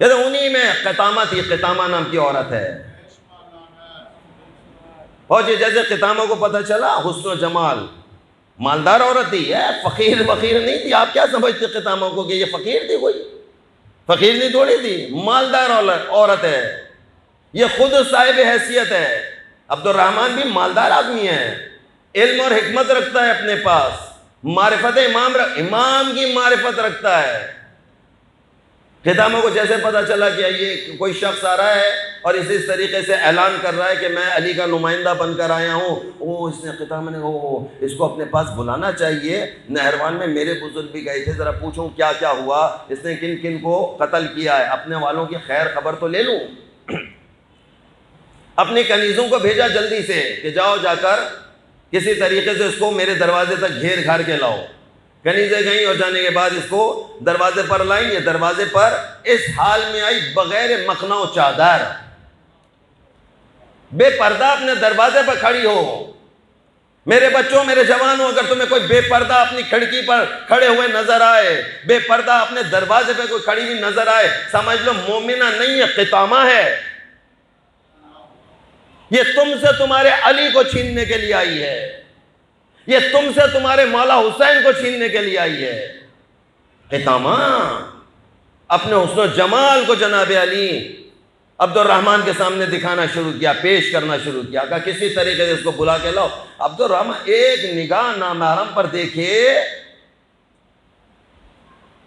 یہ انہی میں قطامہ تھی، قطامہ نام کی عورت ہے، اور جیسے قطامہ کو پتہ چلا حسن و جمال، مالدار عورت تھی، فقیر نہیں تھی۔ آپ کیا سمجھتے قطامہ کو کہ یہ فقیر تھی؟ کوئی فقیر نہیں تھوڑی تھی، مالدار عورت ہے، یہ خود صاحب حیثیت ہے۔ عبد الرحمن بھی مالدار آدمی ہے، علم اور حکمت رکھتا ہے اپنے پاس، معرفت امام کی معرفت رکھتا ہے۔ قطامہ کو جیسے پتہ چلا کہ یہ کوئی شخص آ رہا ہے اور اسی طریقے سے اعلان کر رہا ہے کہ میں علی کا نمائندہ بن کر آیا ہوں، اس نے قطامہ نے اس کو اپنے پاس بلانا چاہیے، نہروان میں میرے بزرگ بھی گئے تھے، ذرا پوچھوں کیا کیا ہوا، اس نے کن کن کو قتل کیا ہے، اپنے والوں کی خیر خبر تو لے لوں۔ اپنی کنیزوں کو بھیجا جلدی سے کہ جاؤ جا کر کسی طریقے سے اس کو میرے دروازے تک گھیر گھار کے لاؤ۔ کنیزیں گئیں اور جانے کے بعد اس کو دروازے پر لائیں، یہ دروازے پر اس حال میں آئی بغیر مخنہ و چادر، بے پردہ اپنے دروازے پر کھڑی ہو۔ میرے بچوں، میرے جوانوں، اگر تمہیں کوئی بے پردہ اپنی کھڑکی پر کھڑے ہوئے نظر آئے، بے پردہ اپنے دروازے پہ کوئی کھڑی ہوئی نظر آئے، سمجھ لو مومنہ نہیں ہے، قطامہ ہے۔ یہ تم سے تمہارے علی کو چھیننے کے لیے آئی ہے، یہ تم سے تمہارے مولا حسین کو چھیننے کے لیے آئی ہے۔ قطامہ اپنے حسن و جمال کو جناب علی عبد الرحمن کے سامنے دکھانا شروع کیا، پیش کرنا شروع کیا، کہا کسی طریقے سے اس کو بلا کے لاؤ۔ عبد الرحمن ایک نگاہ نامحرم پر دیکھے،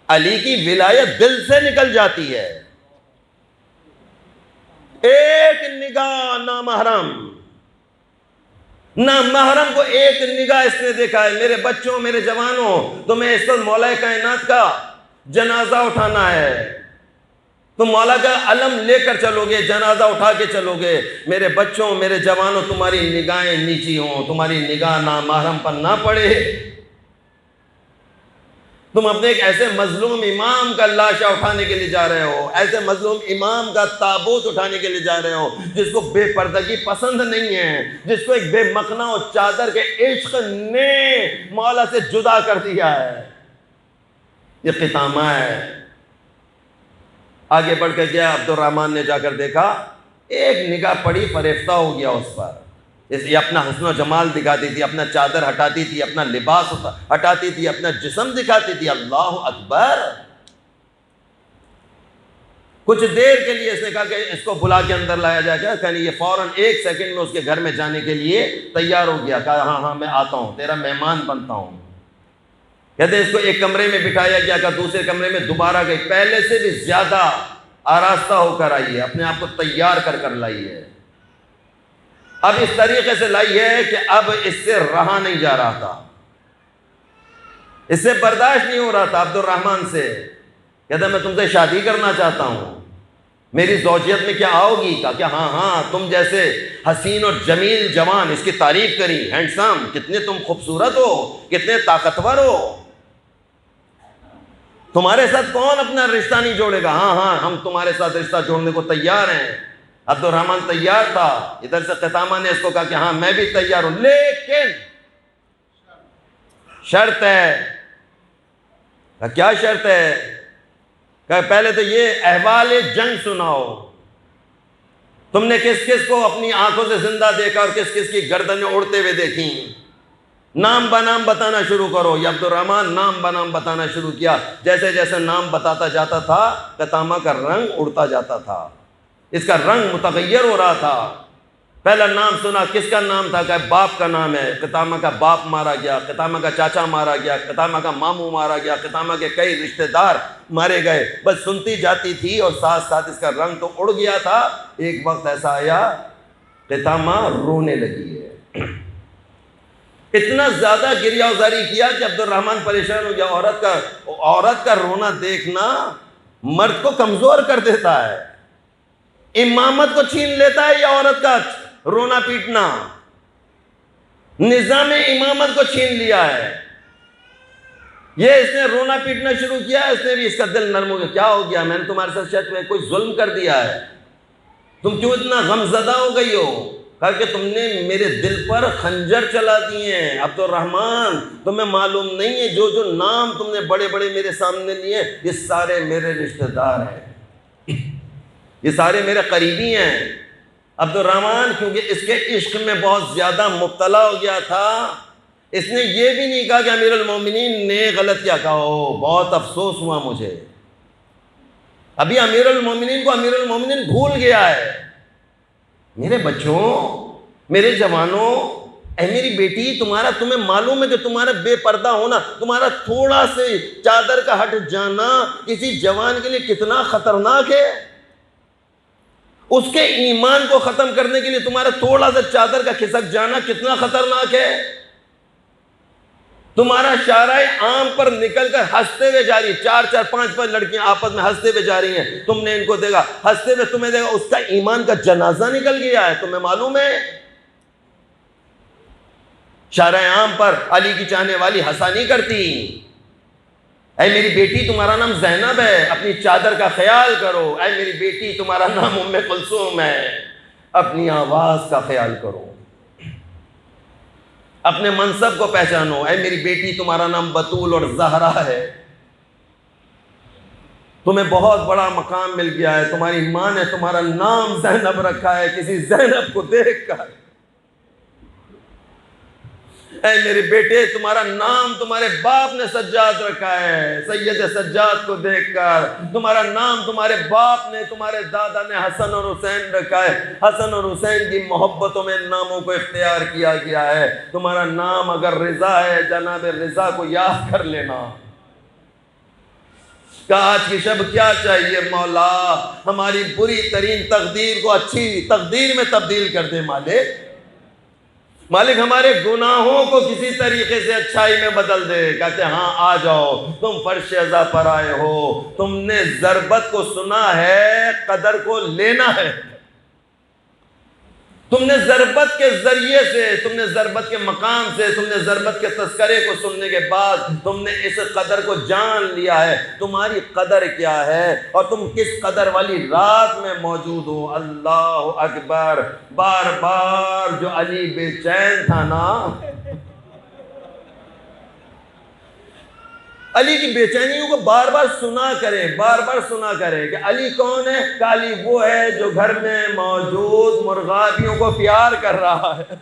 علی کی ولایت دل سے نکل جاتی ہے۔ ایک نگاہ نامحرم کو ایک نگاہ اس نے دیکھا ہے۔ میرے بچوں، میرے جوانوں، تمہیں اس وقت مولا کائنات کا جنازہ اٹھانا ہے، تم مولا کا علم لے کر چلو گے، جنازہ اٹھا کے چلو گے۔ میرے بچوں، میرے جوانوں، تمہاری نگاہیں نیچی ہوں، تمہاری نگاہ نامحرم پر نہ پڑے۔ تم اپنے ایک ایسے مظلوم امام کا لاشا اٹھانے کے لیے جا رہے ہو، ایسے مظلوم امام کا تابوت اٹھانے کے لیے جا رہے ہو، جس کو بے پردگی پسند نہیں ہے، جس کو ایک بے مقنا و چادر کے عشق نے مولا سے جدا کر دیا ہے۔ یہ قطامہ ہے۔ آگے بڑھ کے گیا، عبد الرحمن نے جا کر دیکھا، ایک نگاہ پڑی، فریفتہ ہو گیا اس پر۔ یہ اپنا حسن و جمال دکھاتی تھی، اپنا چادر ہٹاتی تھی، اپنا لباس ہٹاتی تھی، اپنا جسم دکھاتی تھی۔ اللہ اکبر! کچھ دیر کے لیے اس نے کہا کہ اس کو بلا کے اندر لایا جائے گا، کہنے یہ فوراً 1 سیکنڈ میں اس کے گھر میں جانے کے لیے تیار ہو گیا۔ کہا ہاں میں آتا ہوں، تیرا مہمان بنتا ہوں۔ کہتے ہیں اس کو ایک کمرے میں بٹھایا گیا، کہ دوسرے کمرے میں دوبارہ گئی، پہلے سے بھی زیادہ آراستہ ہو کر آئی ہے، اپنے آپ کو تیار کر لائی ہے۔ اب اس طریقے سے لائی ہے کہ اب اس سے رہا نہیں جا رہا تھا، اس سے برداشت نہیں ہو رہا تھا عبد الرحمن سے۔ کہتا میں تم سے شادی کرنا چاہتا ہوں، میری زوجیت میں کیا آؤ گی؟ کہا کہ ہاں تم جیسے حسین اور جمیل جوان، اس کی تعریف کری، ہینڈسم، کتنے تم خوبصورت ہو، کتنے طاقتور ہو، تمہارے ساتھ کون اپنا رشتہ نہیں جوڑے گا؟ ہاں ہم تمہارے ساتھ رشتہ جوڑنے کو تیار ہیں۔ عبد الرحمن تیار تھا۔ ادھر سے قطامہ نے اس کو کہا کہ ہاں میں بھی تیار ہوں، لیکن شرط ہے۔ کہا کیا شرط ہے؟ کہا پہلے تو یہ احوال جنگ سناؤ، تم نے کس کس کو اپنی آنکھوں سے زندہ دیکھا اور کس کس کی گردنیں اڑتے ہوئے دیکھی؟ نام بنام بتانا شروع کرو۔ یہ عبد الرحمن نام بنام بتانا شروع کیا۔ جیسے جیسے نام بتاتا جاتا تھا، قطامہ کا رنگ اڑتا جاتا تھا، اس کا رنگ متغیر ہو رہا تھا۔ پہلا نام سنا، کس کا نام تھا؟ کہ باپ کا نام ہے۔ قطامہ کا باپ مارا گیا، قطامہ کا چاچا مارا گیا، قطامہ کا ماموں مارا گیا، قطامہ کے کئی رشتہ دار مارے گئے۔ بس سنتی جاتی تھی اور ساتھ ساتھ اس کا رنگ تو اڑ گیا تھا۔ ایک وقت ایسا آیا، قطامہ رونے لگی ہے، اتنا زیادہ گریہ وزاری کیا کہ عبد الرحمن پریشان ہو گیا۔ عورت کا رونا دیکھنا مرد کو کمزور کر دیتا ہے، امامت کو چھین لیتا ہے، یا عورت کا رونا پیٹنا نظام امامت کو چھین لیا ہے۔ یہ اس نے رونا پیٹنا شروع کیا، اس نے بھی، اس کا دل نرم ہو گیا۔ کیا ہو گیا؟ میں نے تمہارے ساتھ شاید میں کوئی ظلم کر دیا ہے، تم کیوں اتنا غم زدہ ہو گئی ہو؟ کہا کہ تم نے میرے دل پر خنجر چلا دیے ہیں عبد الرحمن، تمہیں معلوم نہیں ہے جو جو نام تم نے بڑے بڑے میرے سامنے لیے، یہ سارے میرے رشتہ دار ہیں، یہ سارے میرے قریبی ہیں۔ عبد الرحمن کیونکہ اس کے عشق میں بہت زیادہ مبتلا ہو گیا تھا، اس نے یہ بھی نہیں کہا کہ امیر المومنین نے غلط کیا، کہا بہت افسوس ہوا مجھے۔ ابھی امیر المومنین کو امیر المومنین بھول گیا ہے۔ میرے بچوں، میرے جوانوں، اے میری بیٹی، تمہیں معلوم ہے کہ تمہارا بے پردہ ہونا، تمہارا تھوڑا سے چادر کا ہٹ جانا کسی جوان کے لیے کتنا خطرناک ہے۔ اس کے ایمان کو ختم کرنے کے لیے تمہارا تھوڑا سا چادر کا کھسک جانا کتنا خطرناک ہے۔ تمہارا شارع عام پر نکل کر ہنستے ہوئے جا رہی، 4 5 لڑکیاں آپس میں ہنستے ہوئے جا رہی ہیں، تم نے ان کو دیکھا ہنستے ہوئے، تمہیں دیکھا، اس کا ایمان کا جنازہ نکل گیا ہے، تمہیں معلوم ہے؟ شارع عام پر علی کی چاہنے والی ہنسا نہیں کرتی۔ اے میری بیٹی، تمہارا نام زینب ہے، اپنی چادر کا خیال کرو۔ اے میری بیٹی، تمہارا نام ام کلثوم ہے، اپنی آواز کا خیال کرو، اپنے منصب کو پہچانو۔ اے میری بیٹی، تمہارا نام بطول اور زہرا ہے، تمہیں بہت بڑا مقام مل گیا ہے، تمہاری ماں نے تمہارا نام زینب رکھا ہے، کسی زینب کو دیکھ کر اے میرے بیٹے، تمہارا نام تمہارے باپ نے سجاد رکھا ہے، سید سجاد کو دیکھ کر تمہارا نام تمہارے باپ نے، تمہارے دادا نے حسن اور حسین رکھا ہے، حسن اور حسین کی محبتوں میں ان ناموں کو اختیار کیا گیا ہے۔ تمہارا نام اگر رضا ہے، جناب رضا کو یاد کر لینا۔ کہ آج کی شب کیا چاہیے مولا، ہماری بری ترین تقدیر کو اچھی تقدیر میں تبدیل کر دے مالک۔ مالک ہمارے گناہوں کو کسی طریقے سے اچھائی میں بدل دے۔ کہتے ہیں ہاں آ جاؤ، تم فرش عزا پر آئے ہو، تم نے ضربت کو سنا ہے، قدر کو لینا ہے۔ تم نے ضربت کے ذریعے سے، تم نے ضربت کے مقام سے، تم نے ضربت کے تذکرے کو سننے کے بعد تم نے اس قدر کو جان لیا ہے، تمہاری قدر کیا ہے اور تم کس قدر والی رات میں موجود ہو۔ اللہ اکبر۔ بار بار جو علی بے چین تھا نا، علی کی بے چینیوں کو بار بار سنا کریں، بار بار سنا کریں کہ علی کون ہے؟ کہ علی وہ ہے جو گھر میں موجود مرغابیوں کو پیار کر رہا ہے۔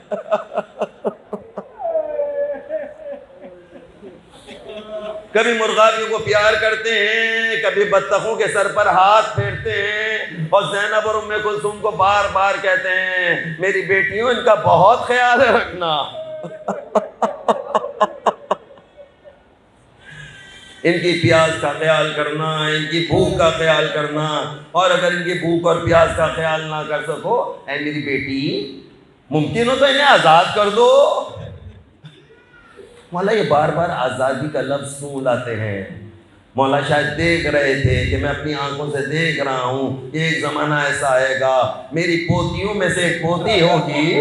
کبھی مرغابیوں کو پیار کرتے ہیں، کبھی بطخوں کے سر پر ہاتھ پھیرتے ہیں، اور زینب اور ام کلثوم کو بار بار کہتے ہیں میری بیٹیوں ان کا بہت خیال رکھنا، ان کی پیاس کا خیال کرنا، ان کی بھوک کا خیال کرنا، اور اگر ان کی بھوک اور پیاس کا خیال نہ کر سکو، اے میری بیٹی ممکن ہو تو انہیں آزاد کر دو۔ مولا یہ بار بار آزادی کا لفظ کیوں لاتے ہیں؟ مولا شاید دیکھ رہے تھے کہ میں اپنی آنکھوں سے دیکھ رہا ہوں کہ ایک زمانہ ایسا آئے گا، میری پوتیوں میں سے ایک پوتی ہوگی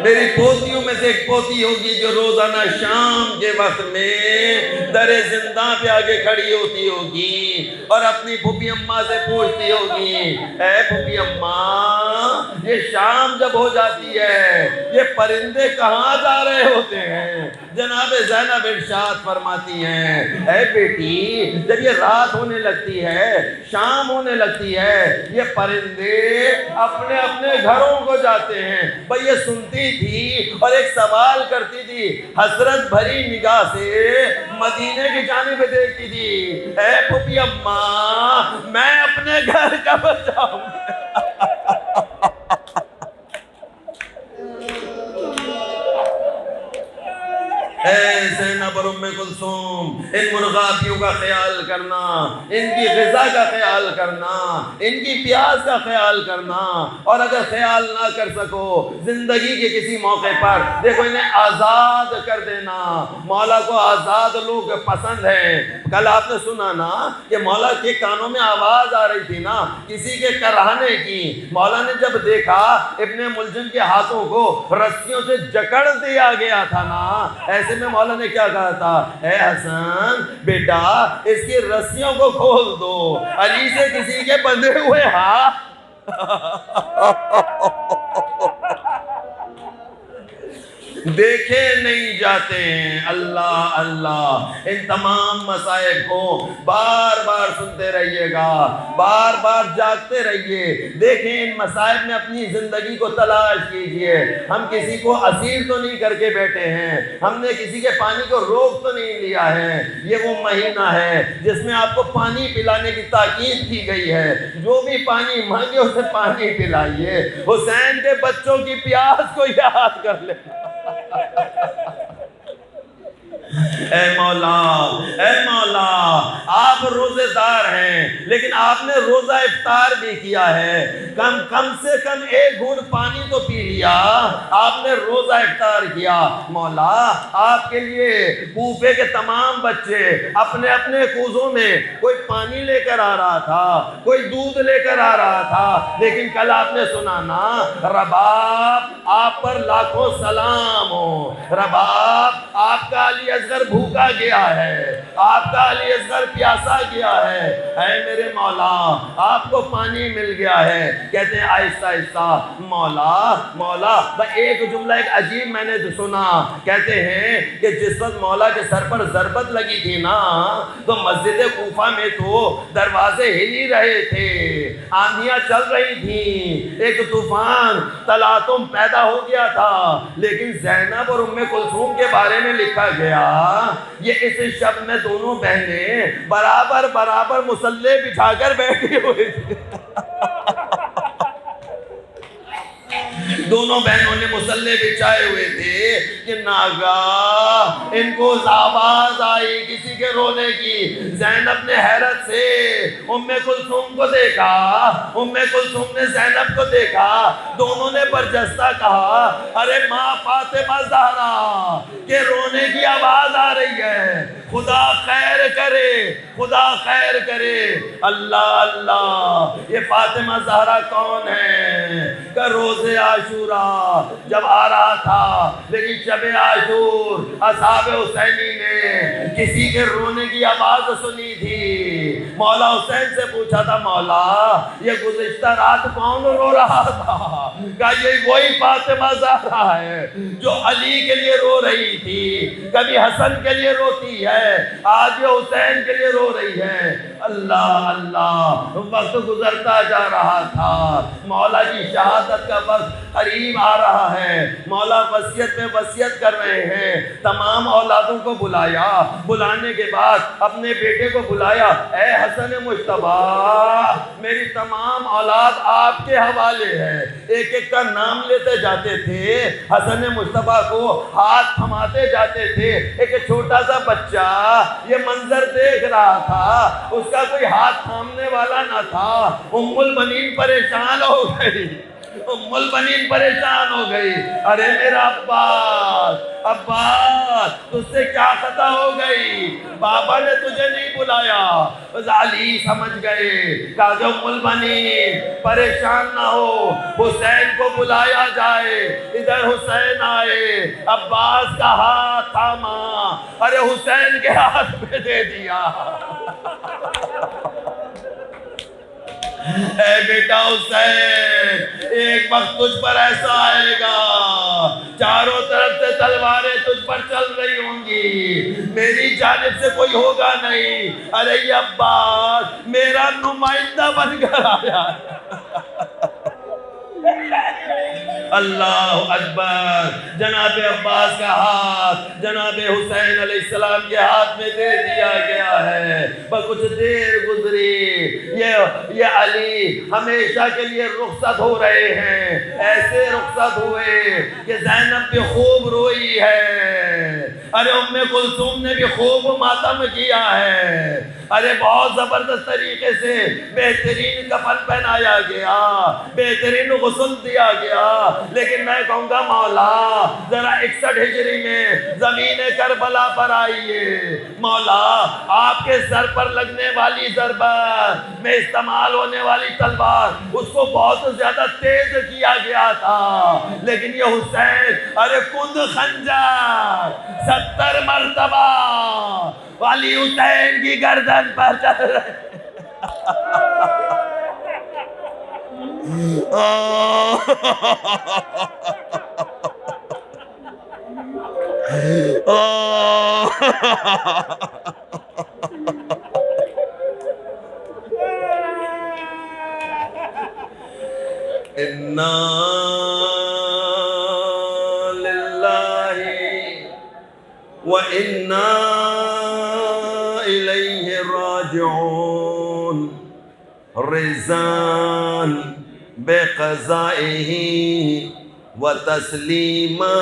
میری پوتیوں میں سے ایک پوتی ہوگی جو روزانہ شام کے وقت میں در زندہ پہ آگے کھڑی ہوتی ہوگی اور اپنی پھوپھی اماں سے پوچھتی ہوگی اے پھوپھی اماں، یہ شام جب ہو جاتی ہے یہ پرندے کہاں جا رہے ہوتے ہیں؟ جناب زینب ارشاد فرماتی ہیں اے بیٹی، جب یہ رات ہونے لگتی ہے، شام ہونے لگتی ہے، یہ پرندے اپنے اپنے گھروں کو جاتے ہیں۔ بھئی یہ سنتی تھی اور ایک سوال کرتی تھی، حسرت بھری نگاہ سے مدینے کی جانب دیکھتی تھی، اے پھوپھی اماں میں اپنے گھر کب جاؤں؟ اے زینب اور ام کلثوم، ان مرغابیوں کا خیال کرنا، ان کی غذا کا خیال کرنا، ان کی پیاس کا خیال کرنا، اور اگر خیال نہ کر سکو زندگی کے کسی موقع پر دیکھو انہیں آزاد کر دینا۔ مولا کو آزاد لوگ پسند ہیں۔ کل آپ نے سنا نا کہ مولا کے کانوں میں آواز آ رہی تھی نا کسی کے کراہنے کی۔ مولا نے جب دیکھا ابن ملجم کے ہاتھوں کو رسیوں سے جکڑ دیا گیا تھا نا، ایسے میں مولا نے کیا کہا تھا، اے حسن بیٹا اس کی رسیوں کو کھول دو، علی سے کسی کے بندھے ہوئے ہاتھ دیکھے نہیں جاتے ہیں۔ اللہ اللہ، ان تمام مسائل کو بار بار سنتے رہیے گا، بار بار جاگتے رہیے، دیکھیں ان مسائل میں اپنی زندگی کو تلاش کیجئے۔ ہم کسی کو اسیر تو نہیں کر کے بیٹھے ہیں، ہم نے کسی کے پانی کو روک تو نہیں لیا ہے۔ یہ وہ مہینہ ہے جس میں آپ کو پانی پلانے کی تاکید کی گئی ہے، جو بھی پانی مانگے اسے پانی پلائیے۔ حسین کے بچوں کی پیاس کو یاد کر لیں۔ اے مولا، اے مولا، آپ روزے دار ہیں لیکن آپ نے روزہ افطار بھی کیا ہے، کم سے کم ایک گھونٹ پانی تو پی لیا، آپ نے روزہ افطار کیا۔ مولا آپ کے لیے کوفے کے تمام بچے اپنے اپنے کوزوں میں کوئی پانی لے کر آ رہا تھا، کوئی دودھ لے کر آ رہا تھا، لیکن کل آپ نے سنا نا رباب آپ پر لاکھوں سلام ہو، رباب آپ کا علی اصغر بھوکا گیا ہے، آپ کا علی اصغر پیاسا گیا ہے، اے میرے مولا آپ کو پانی مل گیا ہے۔ کہتے ہیں آہستہ آہستہ مولا مولا، ایک جملہ ایک عجیب میں نے سنا، کہتے ہیں کہ جس وقت مولا کے سر پر ضربت لگی تھی نا تو مسجد کوفہ میں تو دروازے ہل ہی رہے تھے، آندھیاں چل رہی تھیں، ایک طوفان تلاطم پیدا ہو گیا تھا، لیکن زینب اور ام کلثوم کے بارے میں لکھا گیا یہ اس شب میں دونوں بہنیں برابر برابر مصلے بچھا کر بیٹھی ہوئی تھی۔ دونوں بہنوں نے مصلے بچھائے ہوئے تھے کہ ناگاہ ان کو آواز آئی کسی کے رونے کی۔ زینب نے حیرت سے ام کلثوم کو دیکھا، ام کلثوم نے زینب کو دیکھا، دونوں نے برجستہ کہا ارے ماں فاطمہ زہرا کہ رونے کی آواز آ رہی ہے، خدا خیر کرے، خدا خیر کرے۔ اللہ اللہ، یہ فاطمہ زہرا کون ہے؟ کہ روز عاشورہ جب آ رہا تھا، لیکن شب عاشور اصحاب حسینی نے کسی کے رونے کی آواز سنی تھی، مولا حسین سے پوچھا تھا مولا یہ گزشتہ رات کون رو رہا تھا؟ کہا یہ وہی فاطمہ زہرا ہے جو علی کے لیے رو رہی تھی، کبھی حسن کے لیے روتی ہے، آج یہ حسین کے لیے رو رہی ہے۔ اللہ اللہ، وقت گزرتا جا رہا تھا، مولا کی شہادت کا وقت قریب آ رہا ہے، مولا وصیت میں وصیت کر رہے ہیں، تمام اولادوں کو بلایا، بلانے کے بعد اپنے بیٹے کو بلایا، اے حسن مجتبیٰ میری تمام اولاد آپ کے حوالے ہے۔ ایک ایک کا نام لیتے جاتے تھے، حسن مجتبیٰ کو ہاتھ تھماتے جاتے تھے۔ ایک چھوٹا سا بچہ یہ منظر دیکھ رہا تھا، اس کا کوئی ہاتھ تھامنے والا نہ تھا۔ ام البنین پریشان ہو گئی، ام البنین پریشان ہو گئی، ارے میرا عباس عباس تجھ سے کیا خطا ہو گئی؟ بابا نے تجھے نہیں بلایا۔ علی سمجھ گئے، کہا کہ ام البنین پریشان نہ ہو، حسین کو بلایا جائے۔ ادھر حسین آئے، عباس کا ہاتھ تھاما، ارے حسین کے ہاتھ پہ دے دیا۔ اے بیٹا حسین، ایک وقت تجھ پر ایسا آئے گا، چاروں طرف سے تلواریں تجھ پر چل رہی ہوں گی، میری جانب سے کوئی ہوگا نہیں۔ ارے یہ عباس میرا نمائندہ بن کر آیا۔ اللہ اکبر، جناب عباس کا ہاتھ جناب حسین علیہ السلام کے ہاتھ میں دے دیا گیا ہے۔ بس کچھ دیر گزری، یہ علی ہمیشہ کے لیے رخصت ہو رہے ہیں۔ ایسے رخصت ہوئے کہ زینب بھی خوب روئی ہے، ارے ام کلثوم نے بھی خوب ماتم کیا ہے، ارے بہت زبردست طریقے سے بہترین کفن پہنایا گیا، بہترین غسل دیا گیا۔ لیکن میں کہوں گا مولا ذرا 61 ہجری میں زمین کربلا پر آئیے، مولا آپ کے سر پر لگنے والی ضربت میں استعمال ہونے والی تلوار اس کو بہت زیادہ تیز کیا گیا تھا، لیکن یہ حسین ارے کند خنجر 70 مرتبہ والی حسین کی گردن پر چل رہے۔ اِنَّا لِلَّهِ وَإِنَّا إِلَيْهِ راجعون، رضان بقضائه وتسلیما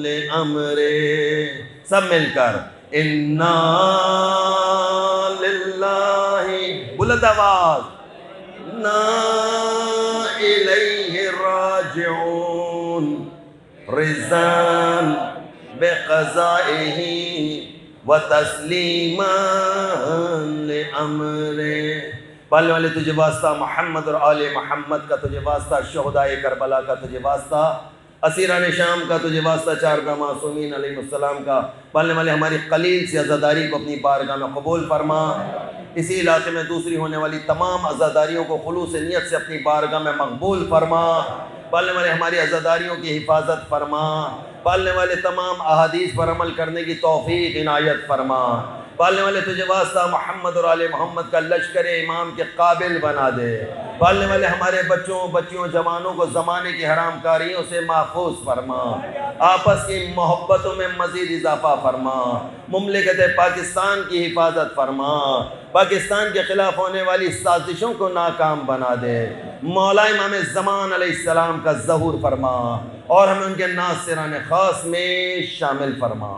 لأمره۔ سب مل کر اِنَّا لِلَّهِ، بلند آواز، اِنَّا إِلَيْهِ راجعون، رضان بقضائه وتسلیما لأمره۔ پالنے والے تجھے واسطہ محمد اور آل محمد کا، تجھے واسطہ شہدائے کربلا کا، تجھے واسطہ اسیران شام کا تجھے واسطہ چاردہ معصومین علیہ السلام کا پالنے والے ہماری قلیل سی عزاداری کو اپنی بارگاہ میں قبول فرما، اسی علاقے میں دوسری ہونے والی تمام عزاداریوں کو خلوص نیت سے اپنی بارگاہ میں مقبول فرما، پالنے والے ہماری عزاداریوں کی حفاظت فرما، پالنے والے تمام احادیث پر عمل کرنے کی توفیق عنایت فرما، پالنے والے تجھے واسطہ محمد اور آل محمد کا لشکر امام کے قابل بنا دے، پالنے والے ہمارے بچوں بچیوں جوانوں کو زمانے کی حرام کاریوں سے محفوظ فرما، آپس کی محبتوں میں مزید اضافہ فرما، مملکت پاکستان کی حفاظت فرما، پاکستان کے خلاف ہونے والی سازشوں کو ناکام بنا دے، مولا امام زمان علیہ السلام کا ظہور فرما اور ہمیں ان کے ناصران خاص میں شامل فرما۔